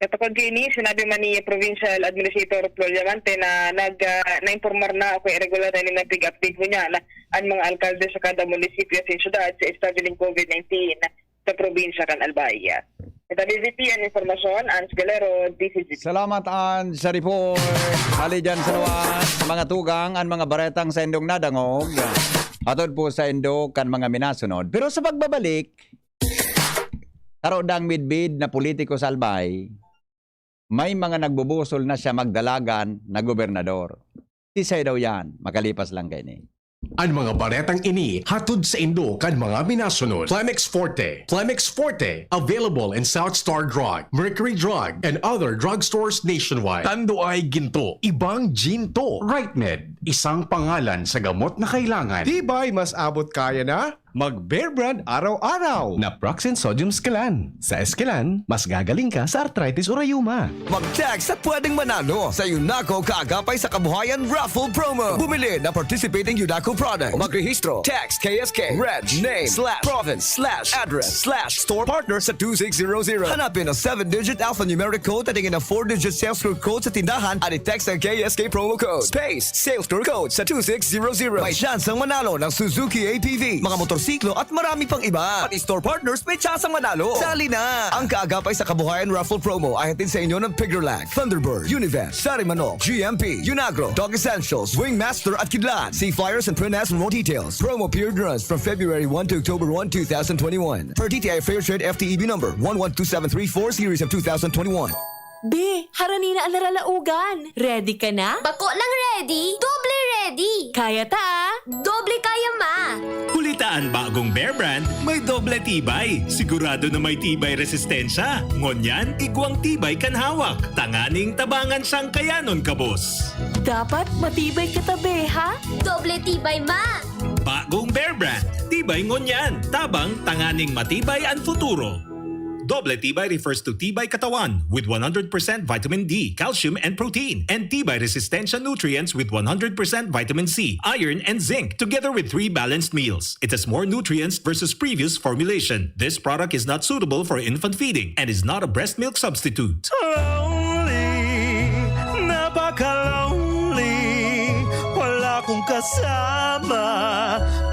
Kapag kini, sinabi man ni Provincial Administrator Proliamante na na-informar na ako irregular na nag-update mo niya na ang mga alkalde sa kada munisipyo sa syudad sa establishing COVID-19 sa probinsya kan Albay. Ito DZP ang informasyon, Ans Galero, DZGB. Salamat Ans sa report. Hali dyan sa Lawas, mga tugang, ang mga baretang sa indong nadangog. Atod po sa indo kan mga minasunod. Pero sa pagbabalik, karodang midbid na politiko sa Albay, may mga nagbubusol na siya magdalagan na gobernador. Tisay daw yan. Makalipas lang kayo ni. Ang mga baretang ini hatod sa Indo kan mga minasunod. Plemex Forte. Plemex Forte. Available in South Star Drug, Mercury Drug, and other drugstores nationwide. Tando ay ginto. Ibang ginto. RightMed. Isang pangalan sa gamot na kailangan. Tibay mas abot kaya na? Mag-Bear Brand araw-araw na Proxen Sodium Scalan. Sa Escalan, mas gagaling ka sa arthritis o rayuma. Mag-text at pwedeng manalo sa Unaco Kaagapay sa Kabuhayan Raffle Promo. Bumili na participating Unaco product. Magrehistro. Text KSK, reg, name, /province, /address, /store partner sa 2600. Hanapin ang 7-digit alphanumeric code at tingin ang 4-digit sales store code sa tindahan at i-text ang KSK promo code. Space, sales store code sa 2600. May syansang manalo ng Suzuki APV, mga motorsiklo at marami pang iba. Pati store partners may tsansang manalo. Sali na! Ang Kaagapay sa Kabuhayan Raffle Promo ay hatid sa inyo ng Piggerlag, Thunderbird, Univest, Sarimanok, GMP, Unagro, Dog Essentials, Wingmaster at Kidlat. See flyers and print ads for more details. Promo period runs from February 1 to October 1, 2021. Per DTI Fair Trade FTEB number 112734 series of 2021. B, harani na ang naralaugan. Ready ka na? Bako lang ready, doble ready. Kaya ta? Doble kaya ma. Kulitaan bagong Bear Brand, may doble tibay. Sigurado na may tibay resistensya. Ngunyan, igwang tibay kan hawak. Tanganing tabangan siyang kayanon kabos. Dapat matibay ka tabi, ha? Doble tibay ma. Bagong Bear Brand, tibay ngunyan. Tabang tanganing matibay ang futuro. Doble tibay refers to tibay katawan with 100% vitamin D, calcium, and protein, and tibay resistensya nutrients with 100% vitamin C, iron, and zinc, together with 3 balanced meals. It has more nutrients versus previous formulation. This product is not suitable for infant feeding and is not a breast milk substitute. Lonely, napaka-lonely, wala akong kasama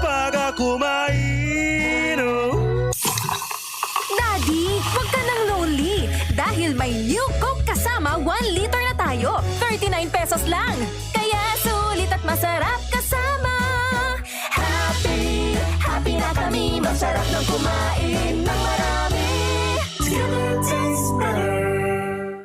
pag ako mainom. Daddy, wag ka nang lonely. Dahil may new Coke kasama 1 liter na tayo. 39 pesos lang. Kaya sulit at masarap kasama. Happy, happy na kami. Masarap ng kumain ng marami.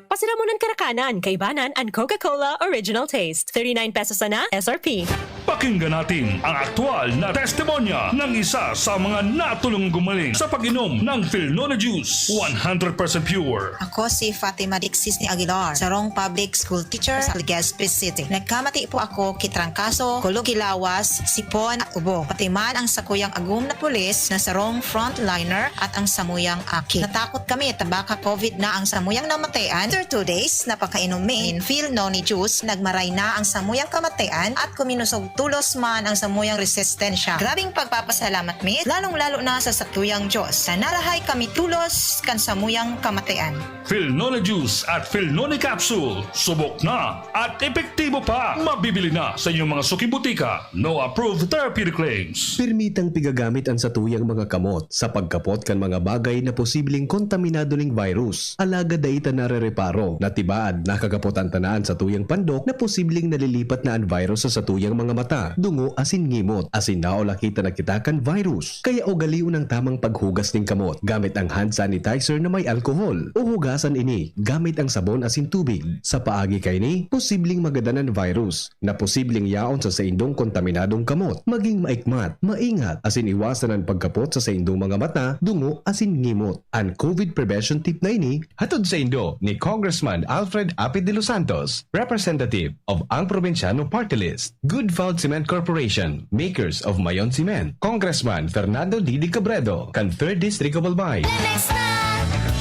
Pasiramunan Karakanan, Kaibanan, and Coca-Cola Original Taste. 39 pesos na SRP. Pakinggan natin ang aktwal na testimonya ng isa sa mga natulong gumaling sa pag-inom ng Philnona Juice. 100% pure. Ako si Fatima Dixis ni Aguilar, sarong public school teacher sa Legazpi City. Nagkamati po ako kitrangkaso, kulugilawas, sipon at ubo. Patiman ang sakuyang agum na pulis na sarong frontliner at ang samuyang aki. Natakot kami tabaka COVID na ang samuyang namatayan. After 2 days, napakainom min Philnona Juice, nagmaray na ang samuyang kamatayan at kuminusog tulos man ang samuyang resistensya. Grabing pagpapasalamat mi, lalong-lalo na sa satuyang Diyos na narahay kami tulos kan samuyang kamatayan. Philnona Juice at Philnona Capsule. Subok na at epektibo pa. Mabibili na sa inyong mga suki-butika. No approved therapeutic claims. Permitang pigagamit ang satuyang mga kamot sa pagkapot kan mga bagay na posibleng kontaminado ning virus. Alaga daita na reparo na tibaad nakagapot ang tanaan sa tuyang pandok na posibleng nalilipat na ang virus sa satuyang mga mata, dungo asin ngimot, asin naola kita nakitakan virus. Kaya ugaliw ng tamang paghugas ning kamot gamit ang hand sanitizer na may alcohol o hugasan ini gamit ang sabon asin tubig. Sa paagi kay ni, posibleng magadanan virus na posibleng yaon sa indong kontaminadong kamot. Maging maikmat, maingat, asin iwasan ang pagkapot sa indong mga mata, dungo asin ngimot. Ang COVID prevention tip na ini hatod sa indo ni Congressman Alfred Apid de los Santos, representative of ang Provinciano Party List. Good Fault Cement Corporation, makers of Mayon Cement. Congressman Fernando Didi Cabredo, kan 3rd District of Albay. Lemes na,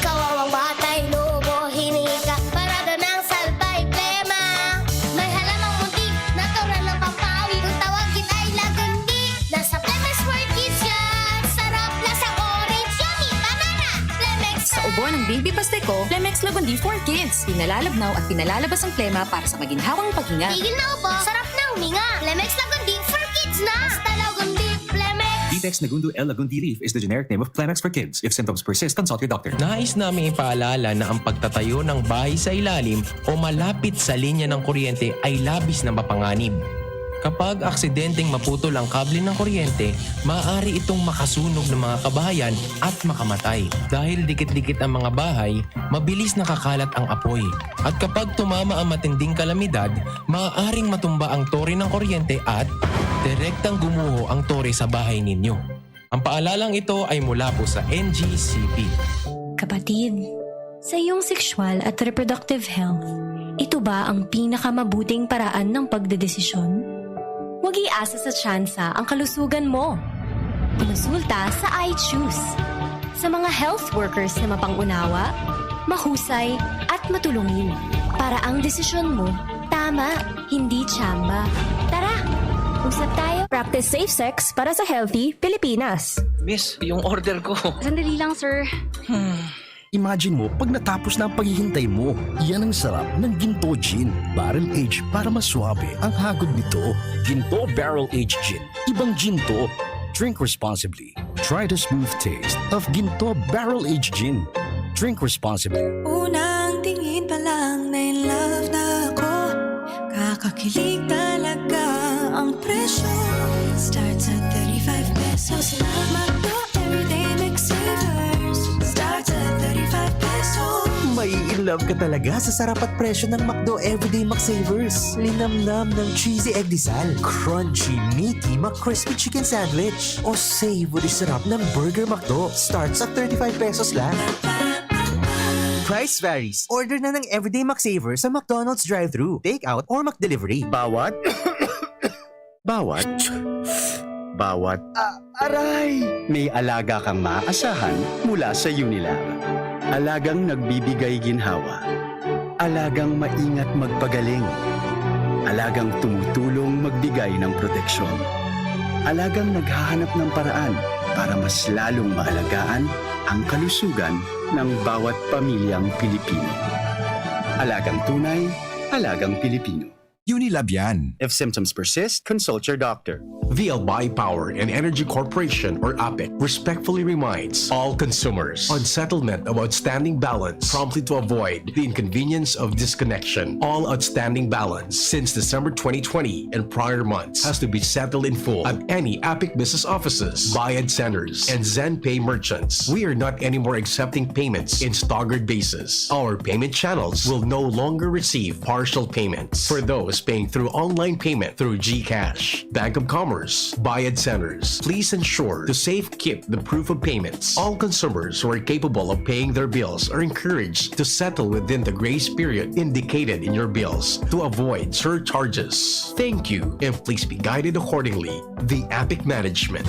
kawawang batay, lubo, hinika, parada ng salbay, plema. May halamang muntik, natural ng pampawi, kung tawagin ay lagundi. Nasa Plemex for Kids yan, sarap lasang orange, yummy, banana, Plemex na. Sa ubo ng baby pasteko, Plemex Lagundi for Kids. Pinalalabnaw at pinalalabas ang plema para sa maginhawang paghinga. Tigil na upo, sarap na huminga. Plemex Lagundi for Kids na. Basta Lagundi, Plemex. Vitex Nagundu L. Lagundi Leaf is the generic name of Plemex for kids. If symptoms persist, consult your doctor. Nais namin ipaalala na ang pagtatayo ng bahay sa ilalim o malapit sa linya ng kuryente ay labis na mapanganib. Kapag aksidenteng maputol ang kable ng kuryente, maaari itong makasunog ng mga kabahayan at makamatay. Dahil dikit-dikit ang mga bahay, mabilis nakakalat ang apoy. At kapag tumama ang matinding kalamidad, maaaring matumba ang tore ng kuryente at direktang gumuho ang tore sa bahay ninyo. Ang paalalang ito ay mula po sa NGCP. Kapatid, sa iyong sexual at reproductive health, ito ba ang pinakamabuting paraan ng pagdedesisyon? Huwag iasa sa tsansa ang kalusugan mo. Kumonsulta sa iChoose. Sa mga health workers na mapangunawa, mahusay at matulungin para ang desisyon mo tama, hindi tsamba. Tara, usap tayo. Practice safe sex para sa healthy Pilipinas. Miss, yung order ko. Sandali lang, sir. Imagine mo pag natapos na ang paghihintay mo. Yan ang sarap ng Ginto Gin. Barrel aged para mas swabe ang hagod nito. Ginto Barrel Aged Gin. Ibang ginto. Drink responsibly. Try the smooth taste of Ginto Barrel Aged Gin. Drink responsibly. Unang tingin pa lang na in love na ako. Kakakilig talaga ang presyo. Starts at 35 pesos lang. Magdo everyday McSavers. Starts at 35 pesos. May in love ka talaga sa sarap at presyo ng McDo Everyday McSavers. Linamnam ng cheesy egg disal, crunchy, meaty McCrispy chicken sandwich, o savory sarap ng Burger McDo. Starts at 35 pesos lang. Price varies. Order na ng Everyday McSavers sa McDonald's drive-thru, take-out, or McDelivery. Bawat Aray! May alaga kang maaasahan mula sa Unilag. Alagang nagbibigay ginhawa. Alagang maingat magpagaling. Alagang tumutulong magbigay ng proteksyon. Alagang naghahanap ng paraan para mas lalong maalagaan ang kalusugan ng bawat pamilyang Pilipino. Alagang tunay, alagang Pilipino. Unilab yan. If symptoms persist, consult your doctor. The Albay Power and Energy Corporation, or APEC, respectfully reminds all consumers on settlement of outstanding balance promptly to avoid the inconvenience of disconnection. All outstanding balance since December 2020 and prior months has to be settled in full at any APEC business offices, Bayad centers, and ZenPay merchants. We are not anymore accepting payments in staggered basis. Our payment channels will no longer receive partial payments for those paying through online payment through GCash, Bank of Commerce, Bayad centers. Please ensure to safe keep the proof of payments. All consumers who are capable of paying their bills are encouraged to settle within the grace period indicated in your bills to avoid surcharges. Thank you, and please be guided accordingly. The APEC Management.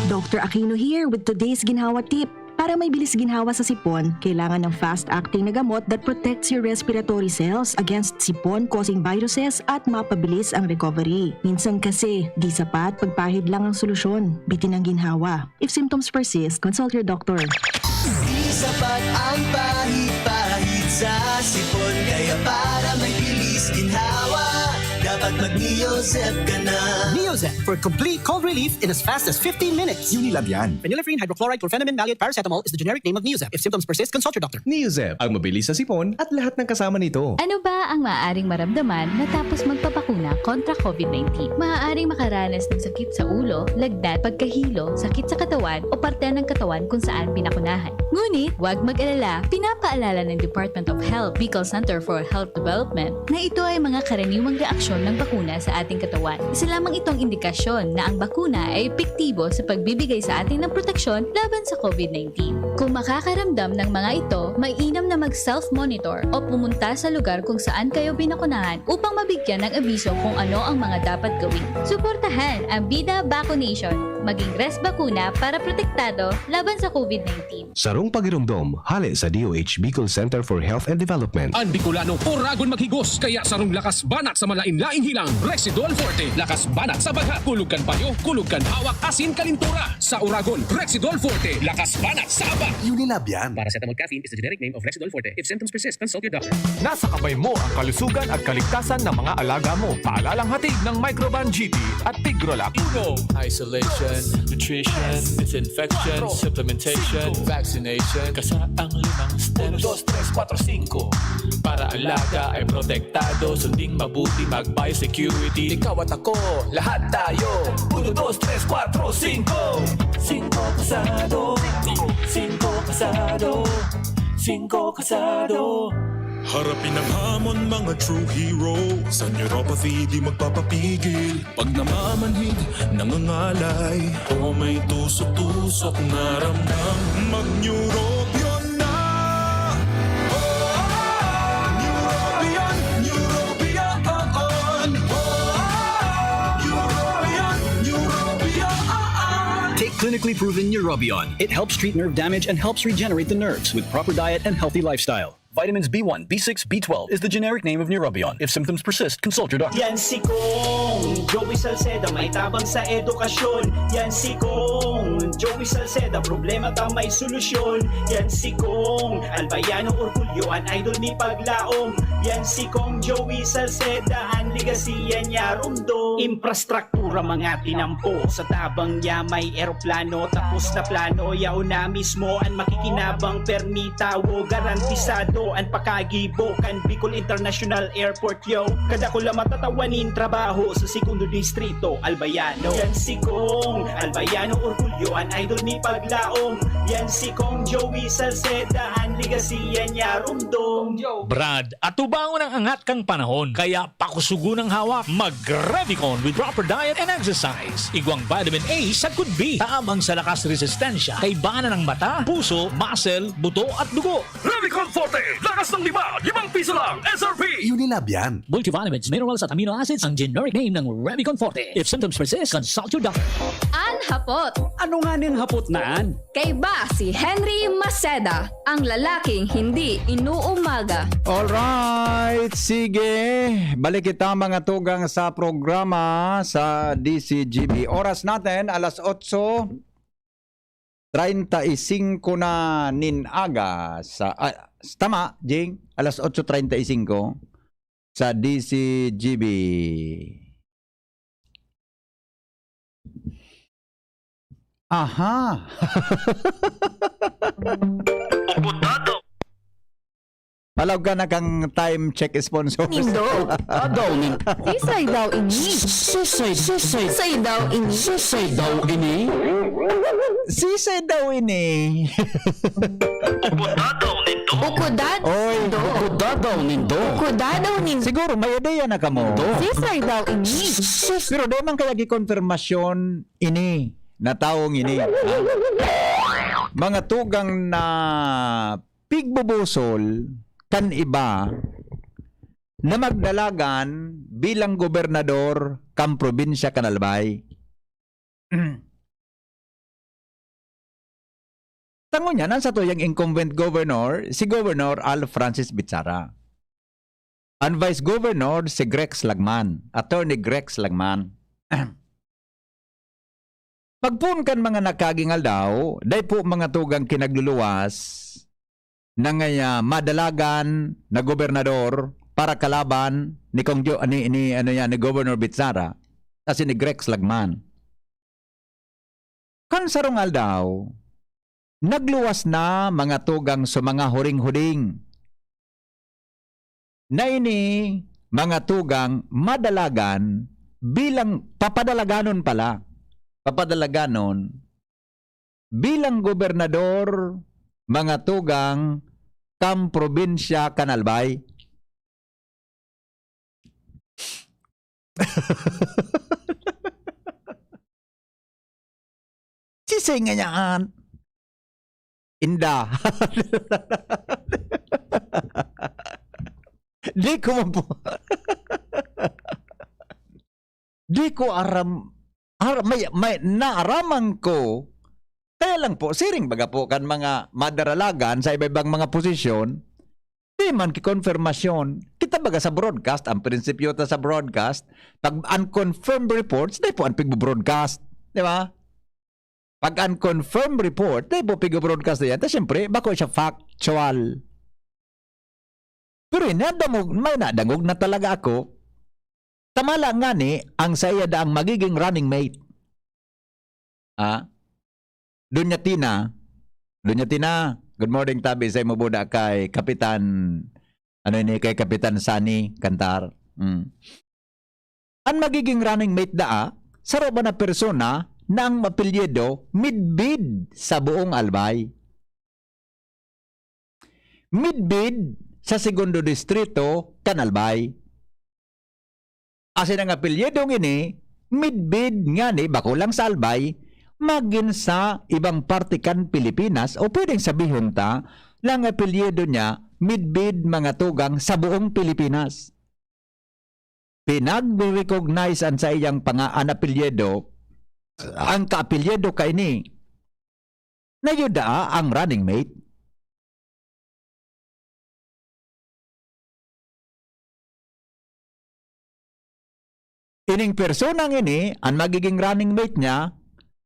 Dr. Aquino here with today's ginhawa tip. Para may bilis ginhawa sa sipon, kailangan ng fast-acting na gamot that protects your respiratory cells against sipon-causing viruses at mapabilis ang recovery. Minsan kasi, di sapat pagpahid lang ang solusyon. Bitin ang ginhawa. If symptoms persist, consult your doctor. Di sapat ang pahid-pahid sa sipon, kaya para may bilis ginhawa, dapat mag-Neozep ka na. Neozep for complete cold relief in as fast as 15 minutes. Unilab yan. Phenylephrine, hydrochloride, chlorpheniramine, maleate, paracetamol is the generic name of Neozep. If symptoms persist, consult your doctor. Neozep, ang mabilis sa sipon at lahat ng kasama nito. Ano ba ang maaaring maramdaman matapos magpapakuna kontra COVID-19? Maaaring makaranas ng sakit sa ulo, lagnat, pagkahilo, sakit sa katawan o parte ng katawan kung saan binakunahan. Ngunit, huwag mag-alala, pinapaalala ng Department of Health, Bicol Center for Health Development na ito ay mga karaniwang reaksyon ng bakuna sa ating katawan. Isa lamang itong indikasyon na ang bakuna ay epektibo sa pagbibigay sa atin ng proteksyon laban sa COVID-19. Kung makakaramdam ng mga ito, mainam na mag-self-monitor o pumunta sa lugar kung saan kayo binakunahan upang mabigyan ng abiso kung ano ang mga dapat gawin. Suportahan ang Bida Vaccination. Maging rest bakuna para protektado laban sa COVID-19. Sarong pagirumdom, hali sa DOH Bicol Center for Health and Development. Ang Bicolano, oragon maghigos, kaya sarong lakas banat sa malain-laing hilang. Rexidol Forte, lakas banat sa baga. Kulugan payo, kulugan hawak, asin kalintura. Sa oragon, Rexidol Forte, lakas banat sa aba. Unilab yan. Paracetamol caffeine is the generic name of Rexidol Forte. If symptoms persist, consult your doctor. Nasa kamay mo ang kalusugan at kaligtasan ng mga alaga mo. Paalalang hatid ng Microban GT at Tigrolac. Isolation, nutrition, disinfection, supplementation, vaccination. Kasaang 5 steps. 1, 2, 3, 4, 5. Para alaga ay protektado. Sunding mabuti, mag-biosecurity. Ikaw at ako, lahat tayo. 1, 2, 3, 4, 5. 5 kasado. 5 kasado. 5 kasado. Harapin ang hamon, mga true hero. Sa neuropathy di magpapapigil. Pag namamanhid, nangangalay, o may tusok-tusok na ramdam, mag-neurobion na. Neurobion, Neurobion. Neurobion, Neurobion. Take clinically proven Neurobion. It helps treat nerve damage and helps regenerate the nerves with proper diet and healthy lifestyle. Vitamins B1, B6, B12 is the generic name of Neurobion. If symptoms persist, consult your doctor. Yan si Kong Joey Salceda, may tabang sa edukasyon. Yan si Kong Joey Salceda, problema ta may solusyon. Yan si Kong Albayano Orgulyo, an idol ni Paglaom. Yan si Kong Joey Salceda, ang ligasiya niya rumdo. Infrastruktura mga tinampo, sa tabang niya may eroplano. Tapos na plano, yao na mismo ang makikinabang permitawo. Garantisado ang pakagibo kan Bicol International Airport, yo. Kada ko lang matatawanin trabaho sa segundo distrito, Albayano. Yan si Kong Albayano Orgulyo, an idol ni Paglaom. Yan si Kong Joey Salceda, ang ligasiya niya rumdong. Brad, atubangon ang angat kang panahon, kaya pakusugo ng hawak. Mag-Revicon with proper diet and exercise. Igwang vitamin A sa could be. Taamang sa lakas resistensya kay bana ng mata, puso, muscle, buto at dugo. Revicon Forte! Lakas ng 5 piso lang! SRP! Unilab yan. Multivitamins, minerals at amino acids ang generic name ng Revicon Forte. If symptoms persist, consult your doctor. An Hapot. Ano nga ning hapot naan? Kay ba si Henry Maceda, ang lalaking hindi inuumaga. Alright, sige. Balik kita mga tugang sa programa sa DZGB. Oras natin, alas 8:35 na ninaga sa... tama, Jing. Alas 8:35 sa DZGB. Aha. Palaw ka na kang time check sponsor. Nindo. Daw ni. Sisay daw ini. Sisay daw ini. Sisay daw ini. Sisay daw ini. Ukudad. Oy, ukudad daw nindo. Ukudad daw nindo. Siguro may ideya na kamo. Sisay daw ini. Pero di man kaya gikonfirmasyon ini na taong ini. Mga tugang na pigbubusol kan iba na magdalagan bilang gobernador kam probinsya kan Albay. Tango niya, nasa to yung incumbent governor, si Governor Al Francis Bitsara. Ang Vice Governor, si Grex Lagman, Attorney Grex Lagman. Pagpunkan mga nakagingal daw, day po mga tugang kinagluluwas na nga madalagan na gobernador para kalaban ni ni Governor Bitsara kasi ni Grex Lagman. Kan sarungal daw, nagluwas na mga tugang sa mga huring-huring. Na ini mga tugang madalagan bilang papadalaganon pala. Papadalaganon bilang gobernador mga tugang kam probinsya Kanalbay. Sisay nga niyaan. Inda. Di ko Di ko may naaraman ko. Kaya lang po, siring baga po kan mga madaralagan sa iba-ibang mga posisyon, di man ki-confirmasyon. Kita baga sa broadcast, ang prinsipyo ta sa broadcast, pag unconfirmed reports, di po ang pig-broadcast. Di ba? Pag unconfirmed report, di po pig-broadcast na yan. Tapos siyempre, bako siya factual. Pero may nadangog na talaga ako. Tamala nga ni, ang saya da ang magiging running mate. Dunya Tina, good morning tabi sa imo buda kay Kapitan Ano ini kay Kapitan Sani Cantar. Ang magiging running mate daa, saro ba na persona na ang apelyido midbid sa buong Albay. Midbid sa segundo distrito kan Albay. Asin ang apelyedong ini, midbid nga ni bako lang sa Albay, magin sa ibang parte kan Pilipinas o pwedeng sabihin ta, lang apelyedo niya, midbid mga tugang sa buong Pilipinas. Pinag-recognize an sa iyang pangaan apelyedo, ang kaapelyedo ka ini, nayuda ang running mate. Ining personang ini, ang magiging running mate niya,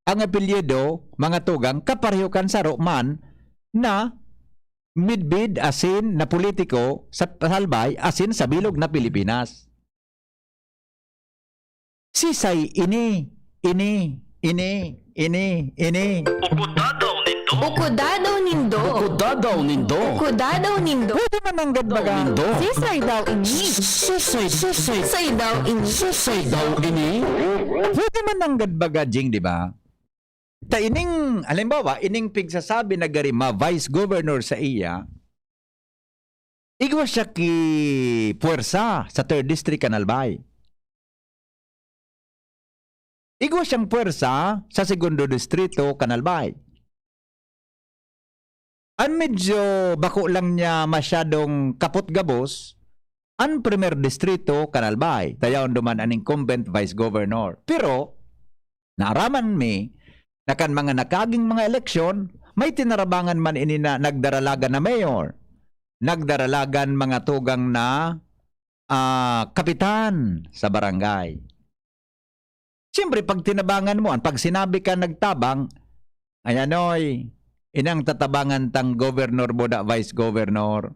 ang apelyedo, mga tugang, kapareho kan sa Roman na midbid asin na politiko sa Albay asin sa bilog na Pilipinas. Sisay ini. Ukudadaw nindo. Pwede man ang gadbaga. Sisay daw ini. Sisay daw ini. Pwede man ang gadbaga, Jing, di ba? Ta ining, halimbawa, ining pigsasabi na garima, vice governor sa iya, igwa siya ki puwersa sa 3rd District Kanalbay. Igwa siyang puwersa sa 2nd Distrito Kanalbay. Ang medyo bako lang niya masyadong kapot-gabos, ang 1st Distrito Kanalbay, tayaon duman ang incumbent vice governor. Pero, naaraman mi, na kan mga nakaging mga eleksyon, may tinarabangan man ini na nagdaralagan na mayor, nagdaralagan mga tugang na kapitan sa barangay. Siyempre, pag tinabangan mo, pag sinabi ka nagtabang, ayan oy, inang tatabangan tang governor boda vice governor.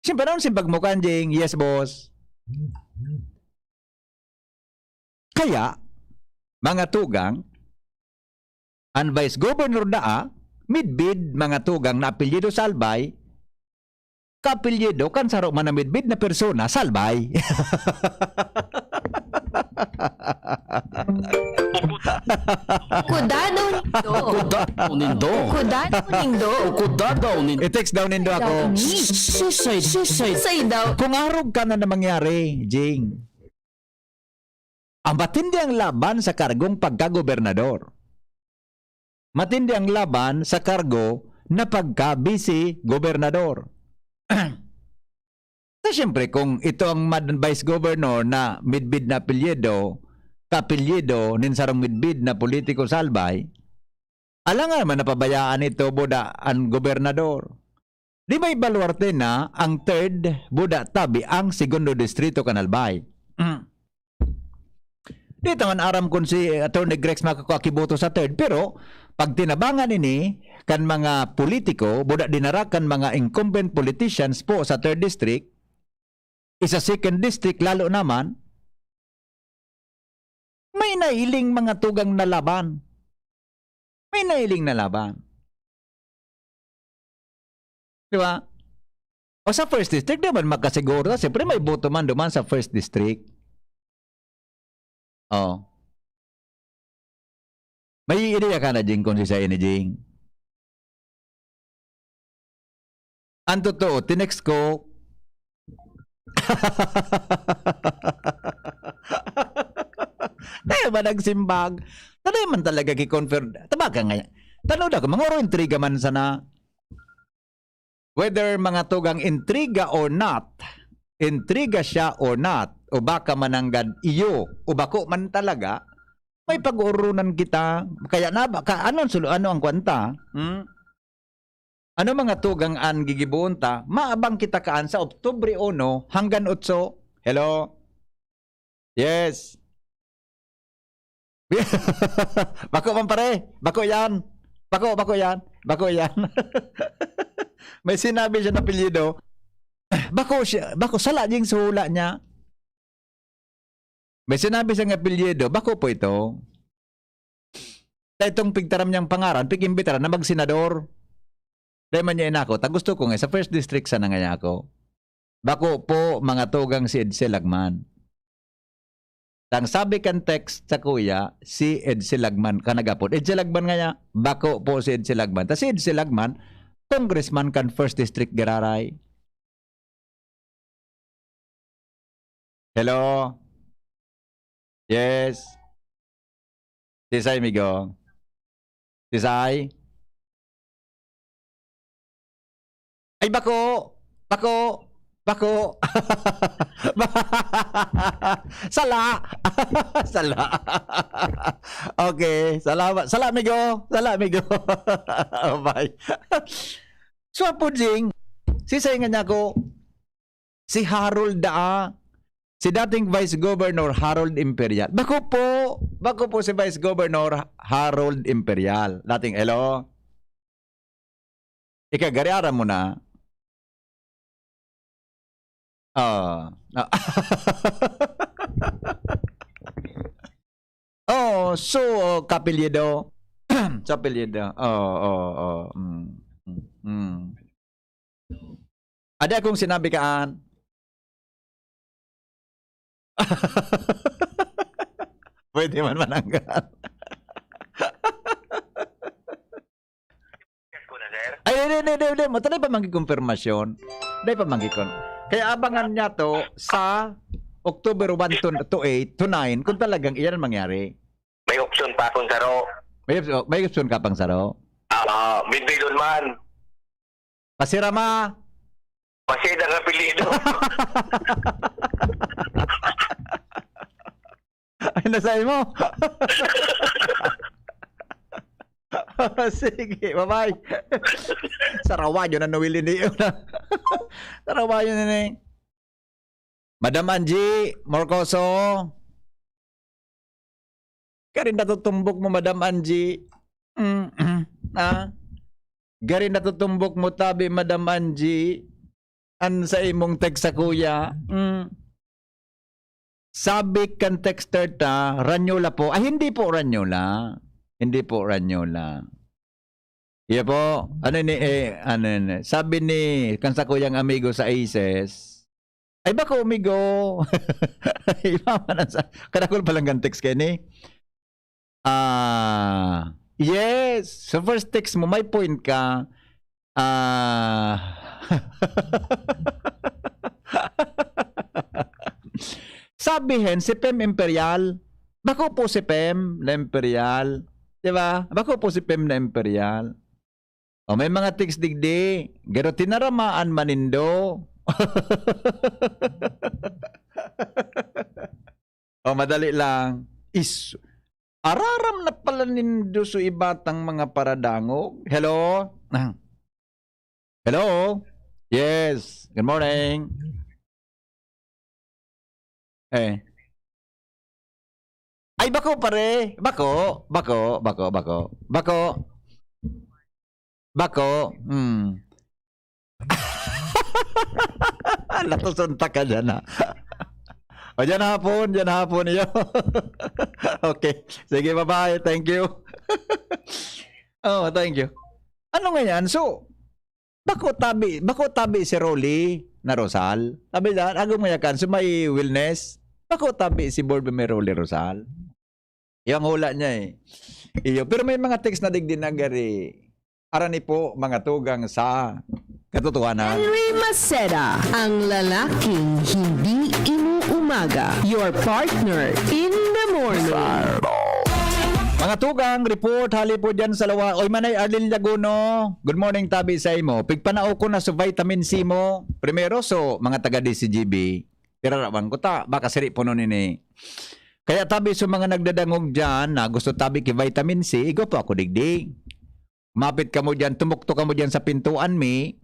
Siyempre, naman simpag mo kanjing, yes boss. Kaya, mga tugang, ang vice governor daa, midbid mga tugang na apelyido sa Albay, kapelyido kan saro man na midbid na persona sa Albay. Ukudadaw nindo. I-text daw nindo ako. Sisay daw. Kung arog ka na mangyari, Jing, ang matindi ang laban sa kargong pagkagobernador. Matindi ang laban sa kargo na pagka-vice-gobernador. So, siyempre, kung ito ang vice governor na midbid na apelyido, kapelyido, ninsarong midbid na politiko sa Albay, alangan man napabayaan ito boda ang gobernador. Di may baluarte na ang 3rd boda tabi ang 2nd Distrito Kanalbay. Dito ang aram kung si Atty. Grex makakuakiboto sa 3rd, pero pag tinabangan ini kan mga politiko, boda dinarakan mga incumbent politicians po sa 3rd District, isa 2nd District lalo naman, may nailing mga tugang na laban. May nailing na laban. Di ba? O sa 1st District, naman makasiguro. Siyempre may boto man duman sa 1st District. Oh. May ideya ka na, Jing, kung si ni Jing. Ang totoo, tinext ko, tayo ba nagsimbag? Tayo man talaga ki-confirm. Tabaga nga. Tanood ako, mga oro intriga man sana. Whether mga tugang intriga or not, intriga siya or not, o baka mananggad iyo, o bako man talaga, may pag-urunan kita. Kaya na ba, ano ang kwanta? Ano mga tugang an gigibuon ta? Maabang kita kaan sa Oktubre 1 hanggang 8. Hello? Yes. Bako man pare. Bako yan. Bako yan. May sinabi siya na apelyido. Bako sala ding suhula niya. May sinabi siya ng apelyido. Bako po ito. Itong pigtaram niyang pangaran, pigimbitaran na magsenador. Dahil man niya inako, gusto ko nga, sa first district sana nga ako. Bako po, mga tugang si Edsel Lagman. Tang sabi kan text sa kuya, si Edsel Lagman ka nagapod. Edsel Lagman nga niya, bako po si Edsel Lagman. Tas si Edsel Lagman, congressman kan first district Gararay. Hello? Yes? Tisay, migo? Tisay? Ay, bako! Bako! Bako! Sala! Sala! Okay, salamat. Sala, migo! Sala, migo! Bye. So, Pudjing, sisay nga niya ko, si Harold Daa, si dating Vice Governor Harold Imperial. Bako po si Vice Governor Harold Imperial. Dating, hello? Ikagariara mo na. So, kapilyedo. Kapilyedo. Ada akong sinabi kaan. Pwede man mananggal. Ay, hindi. Matalay pa mangkikonfirmasyon. Dahil pa mangkikon. Kaya abangan niya to sa October 1 to 8 to 9 kung talagang iyan ang mangyari. May option pa kung saro. May option ka pang saro? Midbay man. Pasira ma. Maceda ang apelido. Ay, nasay mo. Sige, bye-bye. Sarawayo na nawili niyo na. Sarawayo na ni. Madam Angie Morcoso. Garin natutumbok mo, Madam Angie. Garin natutumbok mo tabi, Madam Angie. An sa imong text sa kuya. Sabi kan texter ta, Ranyola po. Ay, hindi po Ranyola. Hindi po Ranyola. Iya po. Sabi ni kan sa kuyang amigo sa Aces. Ay, bako amigo. Kadakol palang kan text kayo ni. Yes. So first text mo, may point ka. Sabihin, si Pem Imperial. Bako po si Pem na Imperial. Diba? Bako po si Pem na Imperial. O may mga text digdi. Gero tinaramaan manindo. O madali lang. Araram na pala nindo so ibatang mga paradangog. Hello? Hello? Yes. Good morning. Ay, bako pare. Bako. Latusunta ka dyan ha. O dyan hapon iyo. Okay. Sige, bye-bye. Thank you. Thank you. Ano nga yan? So, bako tabi si Rolly na Rosal. Tabi dyan, agong mayakan. So, may wellness. Bako tabi si board may Rolly Rosal. Yung hula niya Iyo. Pero may mga text na digdi na gari. Arani po mga tugang sa katotohanan. Henry Maceda, ang lalaking hindi inuumaga. Your partner in the morning. Mga tugang, report, hali po dyan sa lawa. Oy, Manay Arlene Laguno. Good morning, tabi sa imo. Pigpanao ko na sa vitamin C mo. Primero, so, mga taga DZGB. Tirarawan ko ta. Baka siri po nun ini. Kaya tabi sa mga nagdadangog dyan na gusto tabi ki vitamin C, igo po ako digdig. Mapit ka mo dyan, tumukto ka mo dyan sa pintuan mi.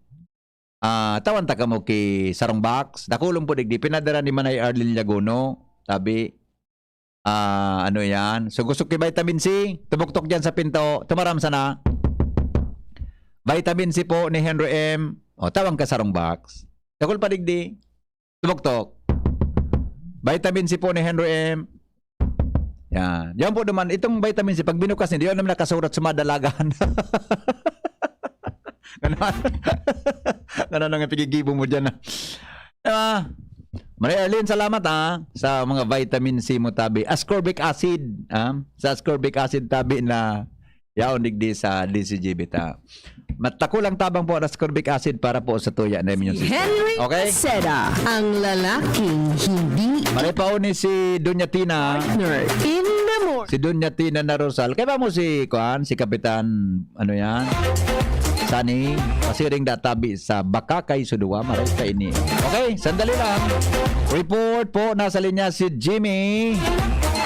Tawan ta ka mo ki sarong box. Dakulong po digdig. Pinadara ni Manay Arlene Laguno. Tabi. Ano yan? So gusto ki vitamin C, tumuktok dyan sa pinto. Tumaram sana. Vitamin C po ni Henry M. Tawang ka sarong box. Dakul pa digdig. Tumuktok. Vitamin C po ni Henry M. Yan. Yan po naman, itong vitamin C, pag binukas, hindi yun naman nakasurat sa madalagan. Ganun ang pigigibo mo dyan. Maria Arlene, salamat sa mga vitamin C mo tabi. Ascorbic acid. Sa ascorbic acid tabi na yaon digdi sa DZGB ta. Matako lang tabang po ang ascorbic acid para po sa tuya na immune system. Henry Maceda, ang lalaking hindi Maripauni si Doña Tina. partner in the morning. Si Doña Tina na Rosal. Kaya ba mo si Kapitan, ano yan? Sani, pasiring databi sa Bakakay, Sudua, maray ka ini. Okay, sandali lang. Report po, nasa linya si Jimmy.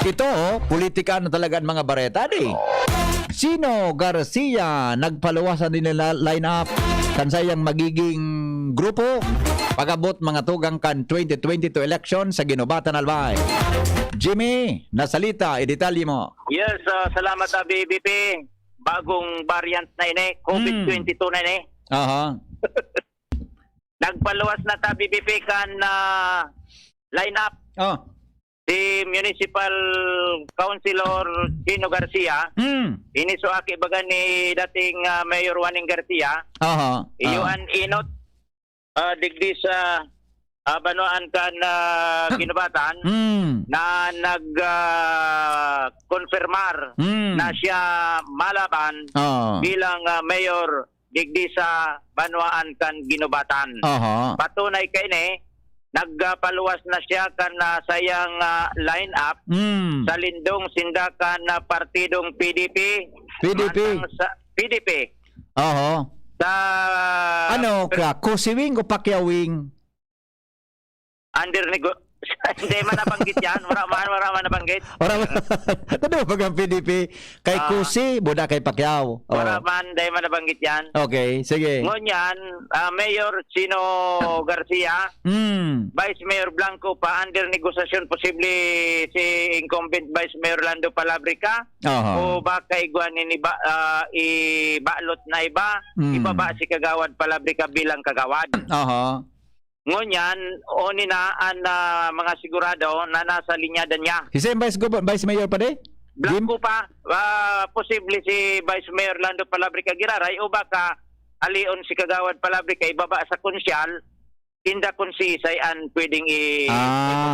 Ito, politika na talaga ang mga bareta, di. Sino Garcia, nagpaluwasan din nila line-up kansayang magiging grupo pagabot mga tugang kan 2022 election sa Ginobatan Albay. Jimmy, nasalita, idetalye mo. Yes, salamat BBP. Bagong variant na ini, COVID-22 na ini. Aha. Nagpaluwas na ta BBP kan line-up. Si Municipal Councilor Chino Garcia. Ini so aki baga ni dating Mayor Juaning Garcia. Iyuan inot digdi sa banuan kan Ginobatan na nag-konfirmar na siya malaban bilang mayor digdi sa banuan kan Ginobatan. Patunay kay ni nagpaluwas na siya kan sayang line-up sa lindong sindakan na partidong PDP. PDP. Sa Ano ka, kusiwing o pakyawing? Hindi man nabanggit yan. Wala man nabanggit. Tado pag ang PDP kay Kusi, buda kay Pacquiao. Wala man, hindi man nabanggit yan. Okay, sige. Ngunyan, Mayor Chino Garcia, Vice Mayor Blanco pa under negosasyon posible si incumbent Vice Mayor Lando Palabrica o baka iguanin ibalot na iba, ibaba si Kagawad Palabrica bilang kagawad. Ngunyan, oni na ang mga sigurado na nasa linyada niya. Si Vice Mayor pa de? Blanco pa, posible si Vice Mayor Lando Palabrica Giraray o baka alion si Kagawad Palabrica ibaba sa konsyal, tinda konsisay an pwedeng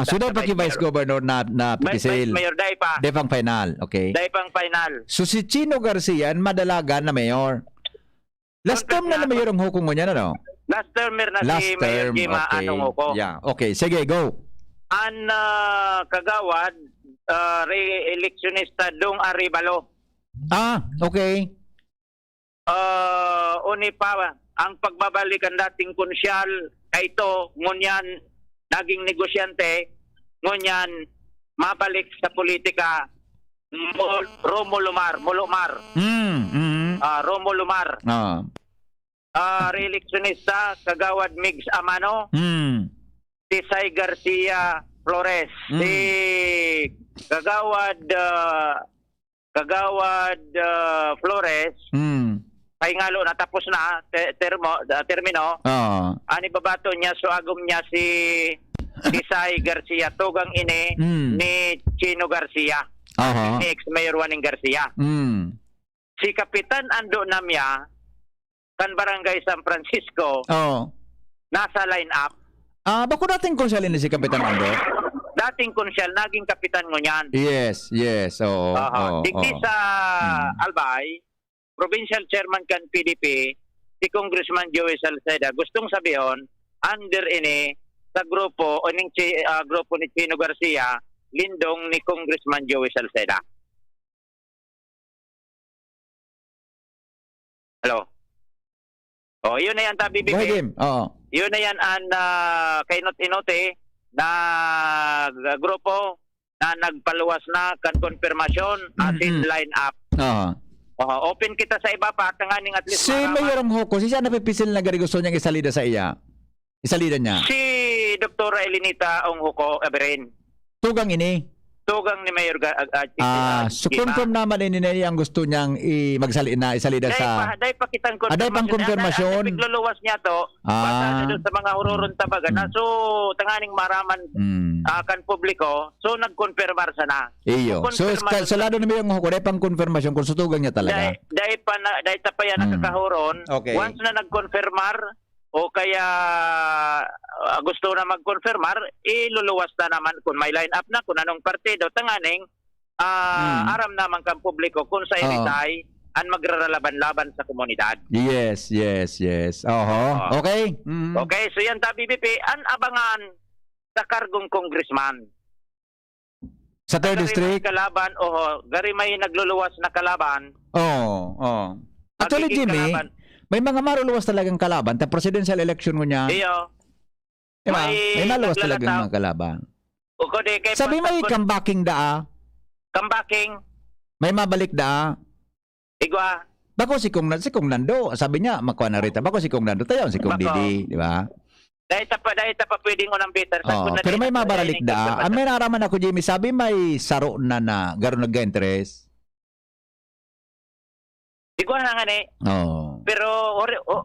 sunod pa ki Vice Governor na pipisil. Vice Mayor, day pa. Day pang final, okay. Day pang final. So si Chino Garcia, madalagan na mayor. Last term na mayor ang hukom mo niya, ano? Last termer na si Mayor Jima Anong Oko. Yeah, okay. Sige, go. An Kagawad, re-electionista Dong Aribalo. Okay. Uni pa, ang pagbabalikan dating konsyal, kay ito, ngunyan, naging negosyante, ngunyan, mabalik sa politika, Romulumar. Romulumar. Re-electionista, Kagawad Migs Amano, si Sai Garcia Flores, si Kagawad Flores, ay ngalo natapos na termino. Ani babato niya so agom niya si Sai Garcia tugang ini ni Chino Garcia, ni ex-mayor Juaning Garcia. Si Kapitan Ando Namya kan Barangay San Francisco, nasa line-up. Bako dating konsyal ni si Kapitan Ando? Dating konsyal, naging kapitan mo niyan. Yes. Digdi sa Albay, provincial chairman kan PDP, si Congressman Joey Salceda, gustong sabihin, under ini, sa grupo, grupo ni Chino Garcia, lindong ni Congressman Joey Salceda. Hello? Yun na yan tabi BBP. Yun na yan ang kay Not-Inote na grupo na nagpaluwas na kan konfirmasyon atin line up. Open kita sa iba pa tanganing at least. Si Mayor Hoko, siya napipisil na gari gusto niyang isalida sa iya. Isalida niya. Si Dr. Elinita Hoko Aberin. Tugang ini. tugang ni Mayor So confirm naman ni Nene ang gusto niyang isalida sa... Dahil pa kitang pang konfirmasyon. Pigluluwas niya to, basta doon sa mga hururon tabaga na. So, tanganing maraman kan publiko, so nag-confirmar sana. Iyo. So, lalo na yung huko, dahil pang konfirmasyon kung sutugang niya talaga. Dahil pa yan nakakahuron, once na nag-confirmar, o kaya gusto na mag-confirmar, iluluwas na naman kung may line up na, kung anong partido, tanganing, aram naman kang publiko kung sa iritay, ang magraralaban-laban sa komunidad. Yes. Okay. Okay, so yan ta, BBP, ang abangan sa kargong congressman. Sa 3rd District? Kalaban, gari may nagluluwas na kalaban. Actually, Jimmy, may mga maruluwas talagang kalaban. Ta presidential election mo niya. Iyo. May maluwas talagang mga kalaban. Sabi may comebacking daa. Comebacking? May mabalik daa. Igwa. Bako si Kong Nando. Sabi niya, makuha na rita. Bako si Kong Nando. Tayo si Kong Didi. Di ba? Dahil ta pa pwedeng unang bitter. Pero may mabaralik daa. Ang may naraman ako, Jimmy, sabi may saro na gano'n nag-interest. Igwa na nga ni. Pero,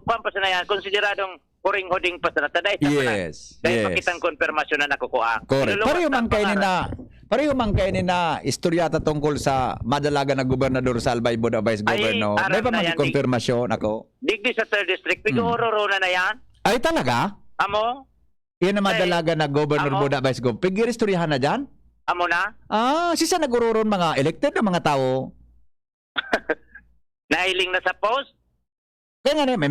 pampasa na yan, konsideradong huring-huding pa na. Yes. Dahil pakitang konfirmasyon na nakukuha. Correct. Pareho man kayo na istoryata tungkol sa madalaga na gobernador sa Albay Boda Vice Governor. May pa mag-konfirmasyon ako? Digdi sa 3rd District, pig-ororo na yan. Ay, talaga? Amo? Yan na madalaga na Governor Boda Vice Governor. Pig-istoryahan na dyan? Amo na? Sisa naguroron mga elected na mga tao? Nahiling na sa post? Kaya nga may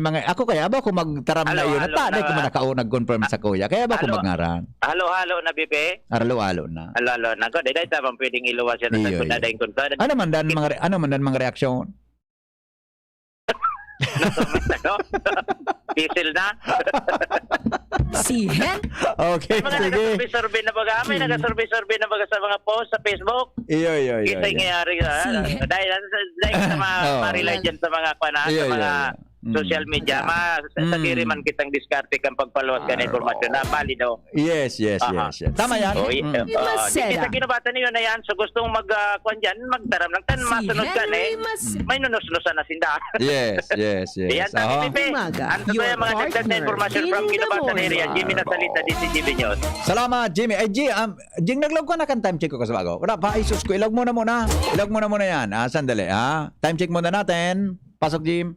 mga ako kaya ba kung magtaram na yun at taday ko nag-confirm sa kuya kaya ba kung magngaran halo Bipe halo na ko dahil tabang pwedeng iluwas yan sa kuna dahil kunta ano man dan mga reaksyon Diesel na. Si Hen? Okay, sige. Nag-survey na baga. May nag-survey na baga sa mga post sa Facebook. Iyo. Kita yung nangyari. Dahil sa mga marilay dyan sa mga sa mga social media. Sagiri man kitang diskarte kang pagpaluwas ka na informasyon na valido. Yes. Tama yan. Sa kinabata niyo na yan. So gustong mag-kwan dyan, magdaram lang. Tan masunod ka na may nunus-nusan na sinda. Yes. Yan, tabi Pipe. Ano ba yung mga dagdag na informasyon from kinabata na area? Jimmy na salita, DZGB News. Salamat, Jimmy. Ay, Jing, nag-log ko na kan time check ko kasi bago. Wala pa, isus ko. Ilog mo na muna yan. Sandali, time check muna natin. Pasok, Jim.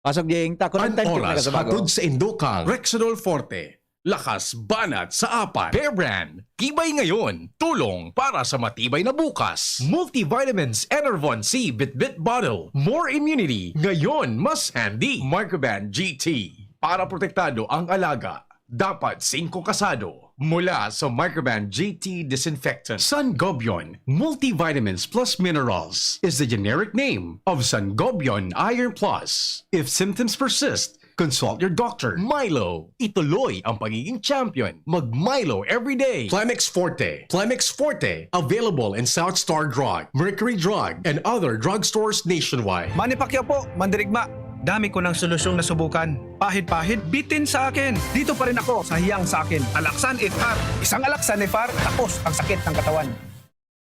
Pasok, Jing. Ang oras hatod sa Indokang, Rexidol Forte. Lakas banat sa apat. Bear Brand, tibay ngayon, tulong para sa matibay na bukas. Multivitamins Enervon C Bit Bottle, more immunity, ngayon mas handy. Microban GT, para protektado ang alaga, dapat 5 kasado. Mula sa Microban GT Disinfectant. Sangobion Multivitamins Plus Minerals is the generic name of Sangobion Iron Plus. If symptoms persist, consult your doctor. Milo, ituloy ang pagiging champion. Mag-Milo every day. Plemex Forte, available in South Star Drug, Mercury Drug, and other drugstores nationwide. Manny Pacquiao po, Mandirigma. Dami ko ng solusyong nasubukan. Pahid-pahid, bitin sa akin. Dito pa rin ako sa hiyang sa akin. Alaksan FR. Isang Alaksan FR, tapos ang sakit ng katawan.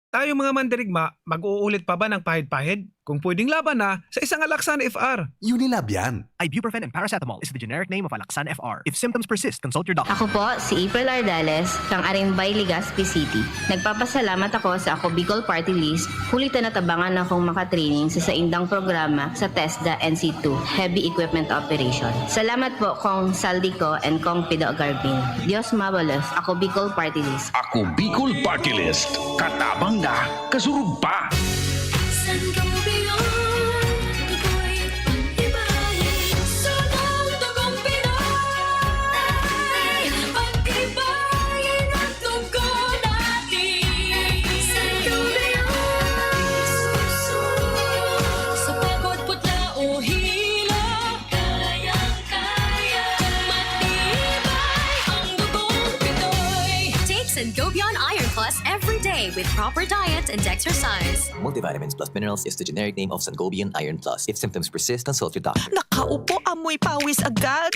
Tayo mga Mandirigma, mag-uulit pa ba ng pahid-pahid? Kung pwedeng laban na sa isang Alaksan FR. Unilab yan. Ibuprofen and paracetamol is the generic name of Alaksan FR. If symptoms persist, consult your doctor. Ako po, si April Ardales, kang Arimbay, Legazpi City. Nagpapasalamat ako sa Ako Bicol Party List. Kulitan at abangan akong makatraining sa saindang programa sa TESDA NC2, Heavy Equipment Operation. Salamat po kong Saldico and kong Pido Garbin. Diyos mabalos, Ako Bicol Party List. Ako Bicol Party List. Katabang na, kasurug pa. Sangobion Iron Plus every day with proper diet and exercise. Multivitamins plus minerals is the generic name of Sangobion Iron Plus. If symptoms persist, consult your doctor. Nakaupo, amoy pawis agad.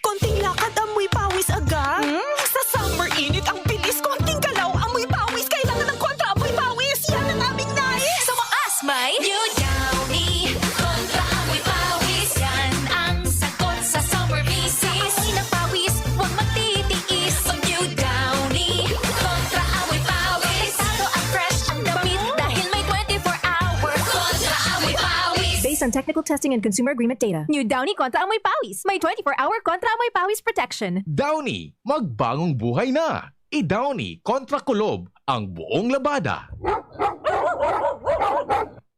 Konting lakad, amoy pawis agad. Sa summer super init, ang bilis, konting galaw, amoy pawis, kailangan ng kontra amoy pawis. Yan ang aming nais. Sa wakas, may New Downy kontra amoy pawis. Yan ang sagot sa summer misis. Amoy ng pawis, huwag magtitiis. Pag New Downy kontra amoy pawis. Pesado at fresh ang damit dahil may 24 hours kontra amoy pawis. Based on technical testing and consumer agreement data, New Downy kontra amoy pawis. May 24-hour kontra amoy pawis protection. Downy, magbagong buhay na. I-Downy kontra kulob ang buong labada.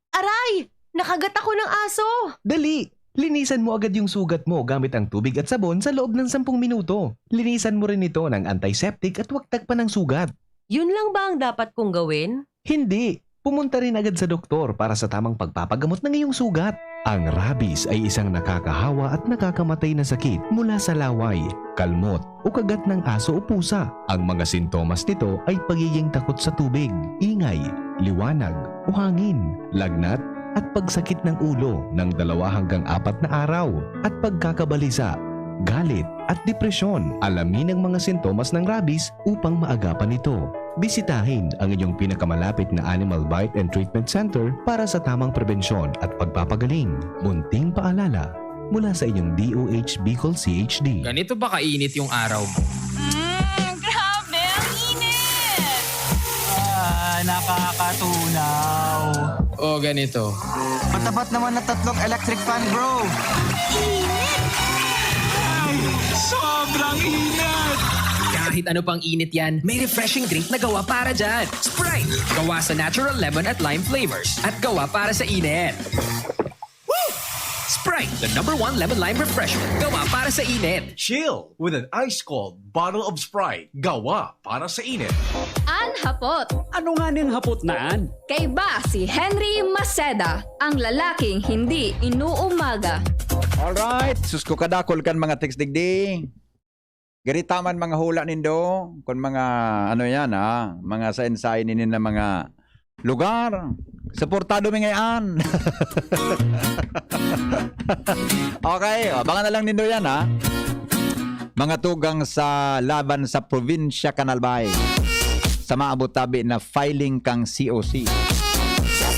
Aray! Nakagat ako ng aso! Dali! Linisan mo agad yung sugat mo gamit ang tubig at sabon sa loob ng 10 minuto. Linisan mo rin ito ng antiseptic at huwag takpan ng sugat. Yun lang ba ang dapat kong gawin? Hindi! Pumunta rin agad sa doktor para sa tamang pagpapagamot ng iyong sugat. Ang rabies ay isang nakakahawa at nakakamatay na sakit mula sa laway, kalmot o kagat ng aso o pusa. Ang mga sintomas nito ay pagiging takot sa tubig, ingay, liwanag o hangin, lagnat at pagsakit ng ulo ng 2 hanggang 4 na araw at pagkakabalisa, galit at depresyon. Alamin ang mga sintomas ng rabies upang maagapan ito. Bisitahin ang inyong pinakamalapit na Animal Bite and Treatment Center para sa tamang prebensyon at pagpapagaling. Munting paalala mula sa inyong DOH Bicol CHD. Ganito ba kainit yung araw mo? Grabe, ang init! Nakakatunaw. O ganito. Matapat naman na 3 electric fan, bro. Init! Ay, sobrang init! Kahit ano pang init yan, may refreshing drink na gawa para dyan. Sprite! Gawa sa natural lemon at lime flavors. At gawa para sa init. Woo! Sprite, the #1 lemon lime refreshment. Gawa para sa init. Chill with an ice-cold bottle of Sprite. Gawa para sa init. An Hapot. Ano nga niyang hapot naan? Kay ba si Henry Maceda, ang lalaking hindi inuumaga. Alright, sus ko kadakol kan mga text digdi. Garitaman mga hula nindo, kung mga ano yan mga sa ensayo ninin na mga lugar. Suportado mi ngayon. Okay, abangan na lang nindo yan Mga tugang sa laban sa probinsya Canalbay. Sa maabot tabi na filing kang COC.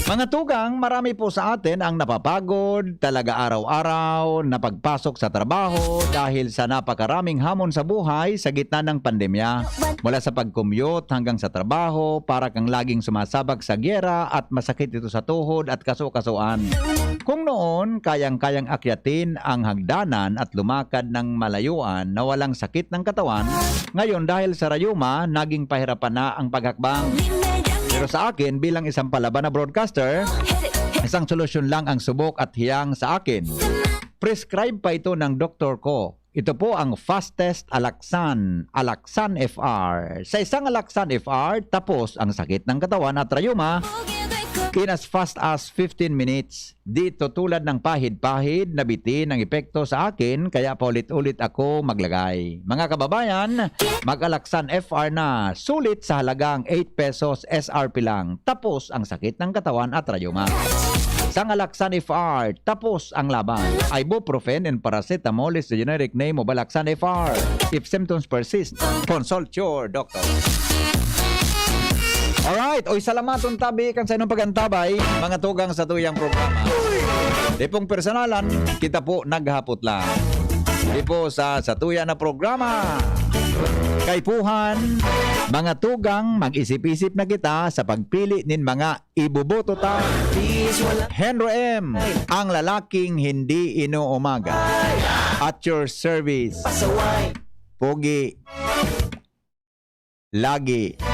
Mga tugang, marami po sa atin ang napapagod talaga araw-araw na pagpasok sa trabaho dahil sa napakaraming hamon sa buhay sa gitna ng pandemya. Mula sa pag-commute hanggang sa trabaho, para kang laging sumasabak sa gyera at masakit ito sa tuhod at kaso-kasuan. Kung noon, kayang-kayang akyatin ang hagdanan at lumakad ng malayuan na walang sakit ng katawan, ngayon dahil sa rayuma, naging pahirapan na ang paghakbang. Pero sa akin, bilang isang palaban na broadcaster, isang solusyon lang ang subok at hiyang sa akin. Prescribe pa ito ng doktor ko. Ito po ang fastest Alaxan FR. Sa isang Alaxan FR, tapos ang sakit ng katawan at rayuma in as fast as 15 minutes. Dito tulad ng pahid-pahid na bitin ang epekto sa akin, kaya paulit-ulit ako maglagay. Mga kababayan, mag-Alaxan FR na, sulit sa halagang 8 pesos SRP lang. Tapos ang sakit ng katawan at rayuma. Isang Alaxan FR, tapos ang laban. Ibuprofen and paracetamol is the generic name of Alaxan FR. If symptoms persist, consult your doctor. Alright, oy salamaton tabi kan sa inyong pagantabay, mga tugang sa tuyang programa. Di pong personalan, kita po naghapot lang. Di po sa tuya na programa. Kaipuhan, mga tugang, mag-isip-isip na kita sa pagpili nin mga ibuboto ta. Henry M, ang lalaking hindi inuumaga. At your service. Pogi. Lagi.